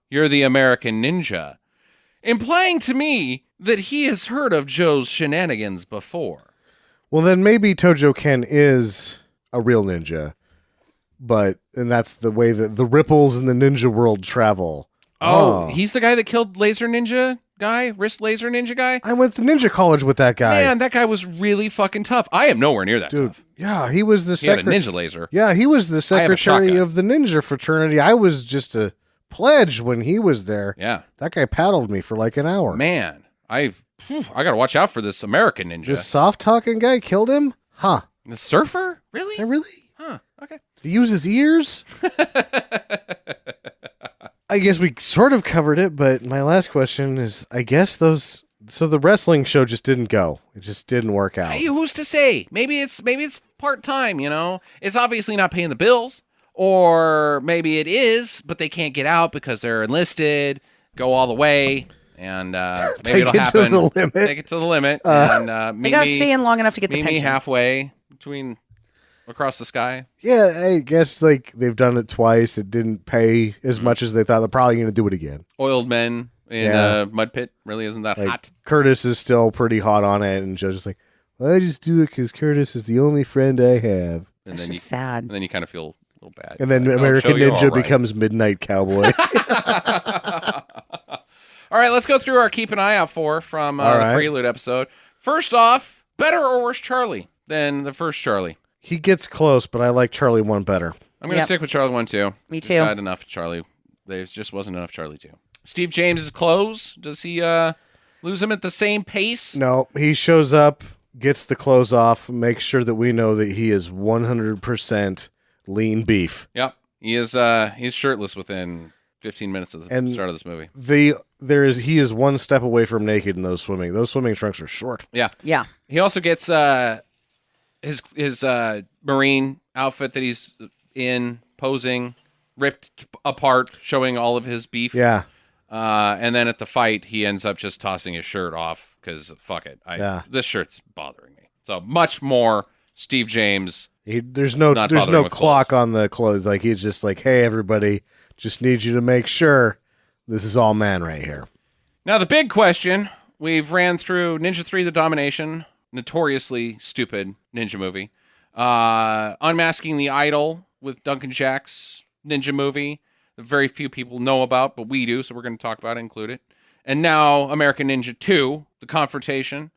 you're the American ninja. Implying to me that he has heard of Joe's shenanigans before. Well, then maybe Tojo Ken is a real ninja. And that's the way that the ripples in the ninja world travel. Oh, he's the guy that killed Laser Ninja guy? Wrist Laser Ninja guy? I went to ninja college with that guy. Man, that guy was really fucking tough. I am nowhere near that Dude, tough. yeah, he was the He had a ninja laser. Yeah, he was the I have a secretary shotgun. of the ninja fraternity. I was just a pledge when he was there. Yeah. That guy paddled me for like an hour. Man, I got to watch out for this American ninja. This soft-talking guy killed him? Huh. The surfer? Really? Really? Huh. Okay. To use his ears? I guess we sort of covered it, but my last question is, I guess so the wrestling show just didn't go. It just didn't work out. Hey, who's to say? Maybe it's part-time, you know? It's obviously not paying the bills. Or maybe it is, but they can't get out because they're enlisted, go all the way, and maybe Take it'll it to happen. the limit. Take it to the limit. And They meet got to me, stay in long enough to get the meet me pension. halfway between across the sky. Yeah, I guess like they've done it twice. It didn't pay as much as they thought. They're probably going to do it again. Oiled men in Yeah. a mud pit really isn't that Like, hot. Curtis is still pretty hot on it, and Joe's just like, well, I just do it because Curtis is the only friend I have. And That's then just sad. and then you kind of feel a little bad. And then Like, oh, American Joe, you're Ninja all right. becomes Midnight Cowboy. All right, let's go through our keep an eye out for from All the right. Prelude episode. First off, better or worse Charlie than the first Charlie? He gets close, but I like Charlie 1 better. I'm going to Yep. stick with Charlie 1 too. Me Just too. Not enough Charlie. There just wasn't enough Charlie 2. Steve James' clothes. Does he lose him at the same pace? No, he shows up, gets the clothes off, makes sure that we know that he is 100% lean beef. Yep. He is he's shirtless within 15 minutes of the And start of this movie. He is 1 step away from naked in those swimming. Those swimming trunks are short. Yeah. Yeah. He also gets his Marine outfit that he's in, posing, ripped apart, showing all of his beef. Yeah. And then at the fight, he ends up just tossing his shirt off because fuck it. Yeah. This shirt's bothering me. So much more Steve James There's no Not bothering with clock clothes. on the clothes. Like he's just like, hey, everybody, just need you to make sure this is all man right here. Now, the big question, we've ran through Ninja 3, The Domination, notoriously stupid ninja movie. Unmasking the Idol with Duncan Jack's ninja movie that very few people know about, but we do, so we're going to talk about it, include it. And now American Ninja 2, The Confrontation.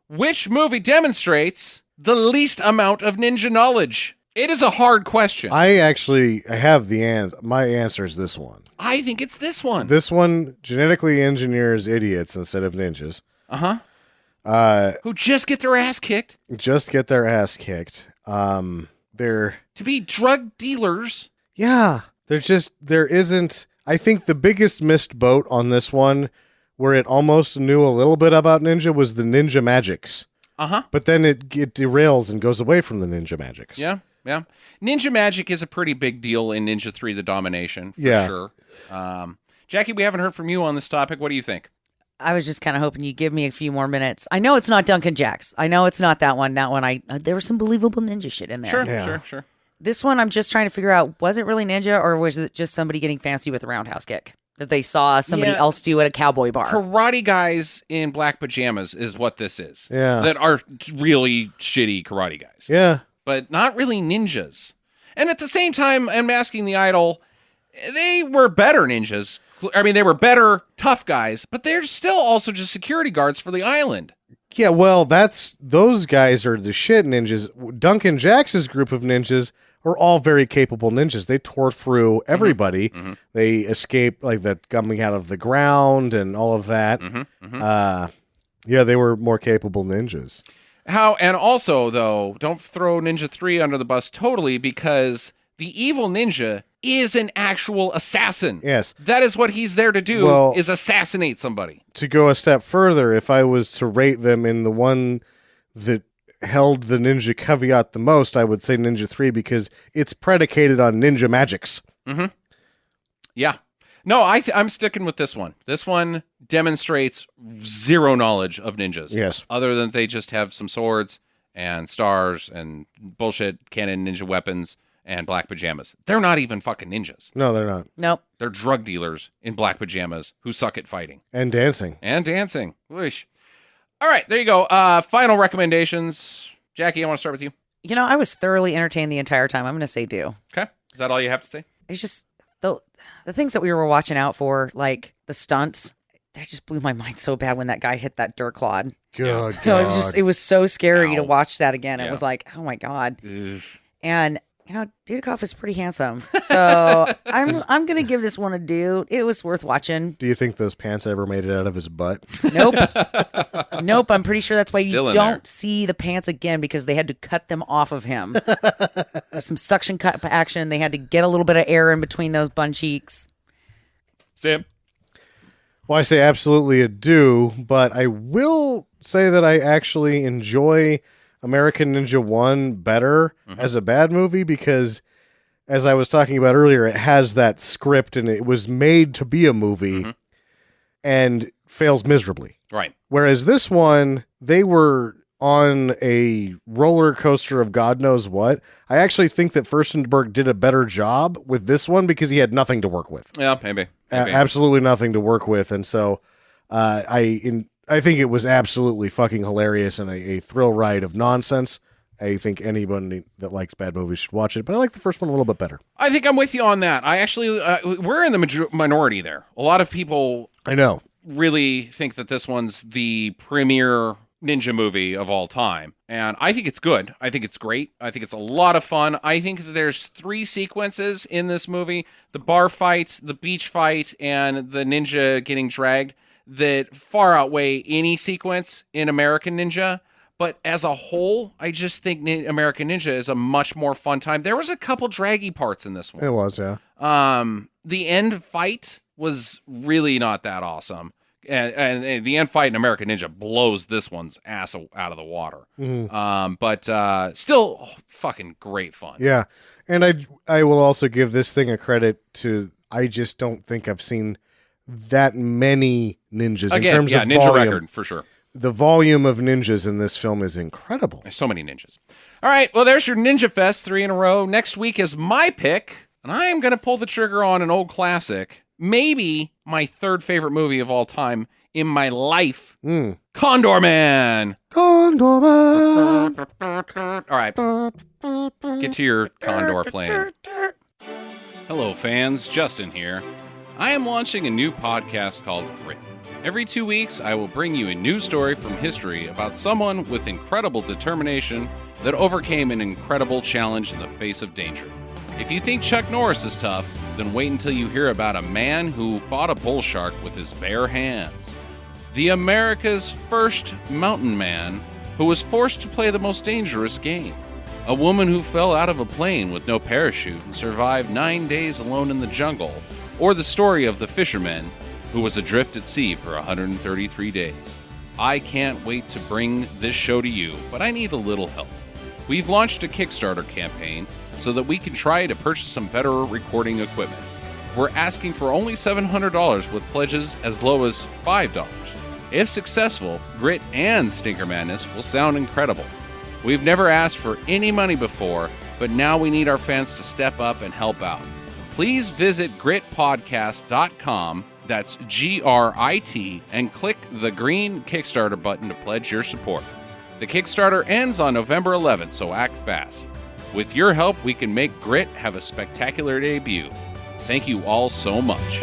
Which movie demonstrates the least amount of ninja knowledge? It is a hard question. I have the answer. My answer is this one. I think it's this one. This one genetically engineers idiots instead of ninjas. Who just get their ass kicked Just get their ass kicked. They're to be drug dealers. yeah. There isn't. I think the biggest missed boat on this one, where it almost knew a little bit about ninja, was the ninja magics. But then it derails and goes away from the ninja magics. Yeah. Ninja magic is a pretty big deal in Ninja 3, The Domination, for sure. Jackie, we haven't heard from you on this topic. What do you think? I was just kind of hoping you'd give me a few more minutes. I know it's not Duncan Jacks. I know it's not that one. That one, there was some believable ninja shit in there. Sure. This one, I'm just trying to figure out, was it really ninja or was it just somebody getting fancy with a roundhouse kick that they saw somebody else do at a cowboy bar? Karate guys in black pajamas is what this is. Yeah. That are really shitty karate guys. Yeah. But not really ninjas. And at the same time, Unmasking the Idol, they were better ninjas. I mean, they were better tough guys, but they're still also just security guards for the island. Yeah, well, those guys are the shit ninjas. Duncan Jacks's group of ninjas are all very capable ninjas. They tore through everybody. They escaped like that coming out of the ground and all of that. Yeah, they were more capable ninjas. And also, though, don't throw Ninja 3 under the bus totally, because the evil ninja is an actual assassin. Yes. That is what he's there to do, Well, is assassinate somebody. To go a step further, if I was to rate them in the one that held the ninja caveat the most, I would say Ninja 3, because it's predicated on ninja magics. Yeah. No, I'm sticking with this one. This one demonstrates zero knowledge of ninjas. Yes. Other than they just have some swords and stars and bullshit cannon ninja weapons and black pajamas. They're not even fucking ninjas. No, they're not. Nope. They're drug dealers in black pajamas who suck at fighting. And dancing. And dancing. Wish. All right, there you go. Final recommendations. Jackie, I want to start with you. You know, I was thoroughly entertained the entire time. I'm going to say do. Okay. Is that all you have to say? It's just the things that we were watching out for, like the stunts, that just blew my mind so bad when that guy hit that dirt clod. Good You know, God. it was so scary Ow. to watch that again. It Yeah. was like, oh my God. Ugh. And you know, Dudikoff is pretty handsome. So I'm gonna give this one a do. It was worth watching. Do you think those pants ever made it out of his butt? Nope. Nope. I'm pretty sure that's why Still you in don't there. see the pants again, because they had to cut them off of him. There's some suction cut action. They had to get a little bit of air in between those bun cheeks. Sam? Well, I say absolutely a do, but I will say that I actually enjoy American Ninja 1 better as a bad movie, because as I was talking about earlier, it has that script and it was made to be a movie and fails miserably. Right. Whereas this one, they were on a roller coaster of God knows what. I actually think that Furstenberg did a better job with this one because he had nothing to work with. Yeah, maybe. Absolutely nothing to work with. And so I think it was absolutely fucking hilarious and a thrill ride of nonsense. I think anybody that likes bad movies should watch it, but I like the first one a little bit better. I think I'm with you on that. I actually, we're in the minority there. A lot of people I know. really think that this one's the premier ninja movie of all time. And I think it's good. I think it's great. I think it's a lot of fun. I think that there's 3 sequences in this movie: the bar fight, the beach fight, and the ninja getting dragged, that far outweigh any sequence in American Ninja. But as a whole, I just think American Ninja is a much more fun time. There was a couple draggy parts in this one. It was, yeah. The end fight was really not that awesome. And the end fight in American Ninja blows this one's ass out of the water. But still fucking great fun. Yeah. And I will also give this thing a credit to, I just don't think I've seen that many ninjas Again, in terms of Ninja volume. record for sure. the volume of ninjas in this film is incredible. There's so many ninjas. All right, well, there's your Ninja Fest 3 in a row. Next week is my pick, and I am going to pull the trigger on an old classic, maybe my third favorite movie of all time in my life, Condor Man. Condor Man. All right, get to your Condor plane. Hello, fans. Justin here. I am launching a new podcast called Grit. Every 2 weeks, I will bring you a new story from history about someone with incredible determination that overcame an incredible challenge in the face of danger. If you think Chuck Norris is tough, then wait until you hear about a man who fought a bull shark with his bare hands. The America's first mountain man who was forced to play the most dangerous game. A woman who fell out of a plane with no parachute and survived 9 days alone in the jungle. Or the story of the fisherman who was adrift at sea for 133 days. I can't wait to bring this show to you, but I need a little help. We've launched a Kickstarter campaign so that we can try to purchase some better recording equipment. We're asking for only $700 with pledges as low as $5. If successful, Grit and Stinker Madness will sound incredible. We've never asked for any money before, but now we need our fans to step up and help out. Please visit gritpodcast.com, that's GRIT, and click the green Kickstarter button to pledge your support. The Kickstarter ends on November 11th, so act fast. With your help, we can make Grit have a spectacular debut. Thank you all so much.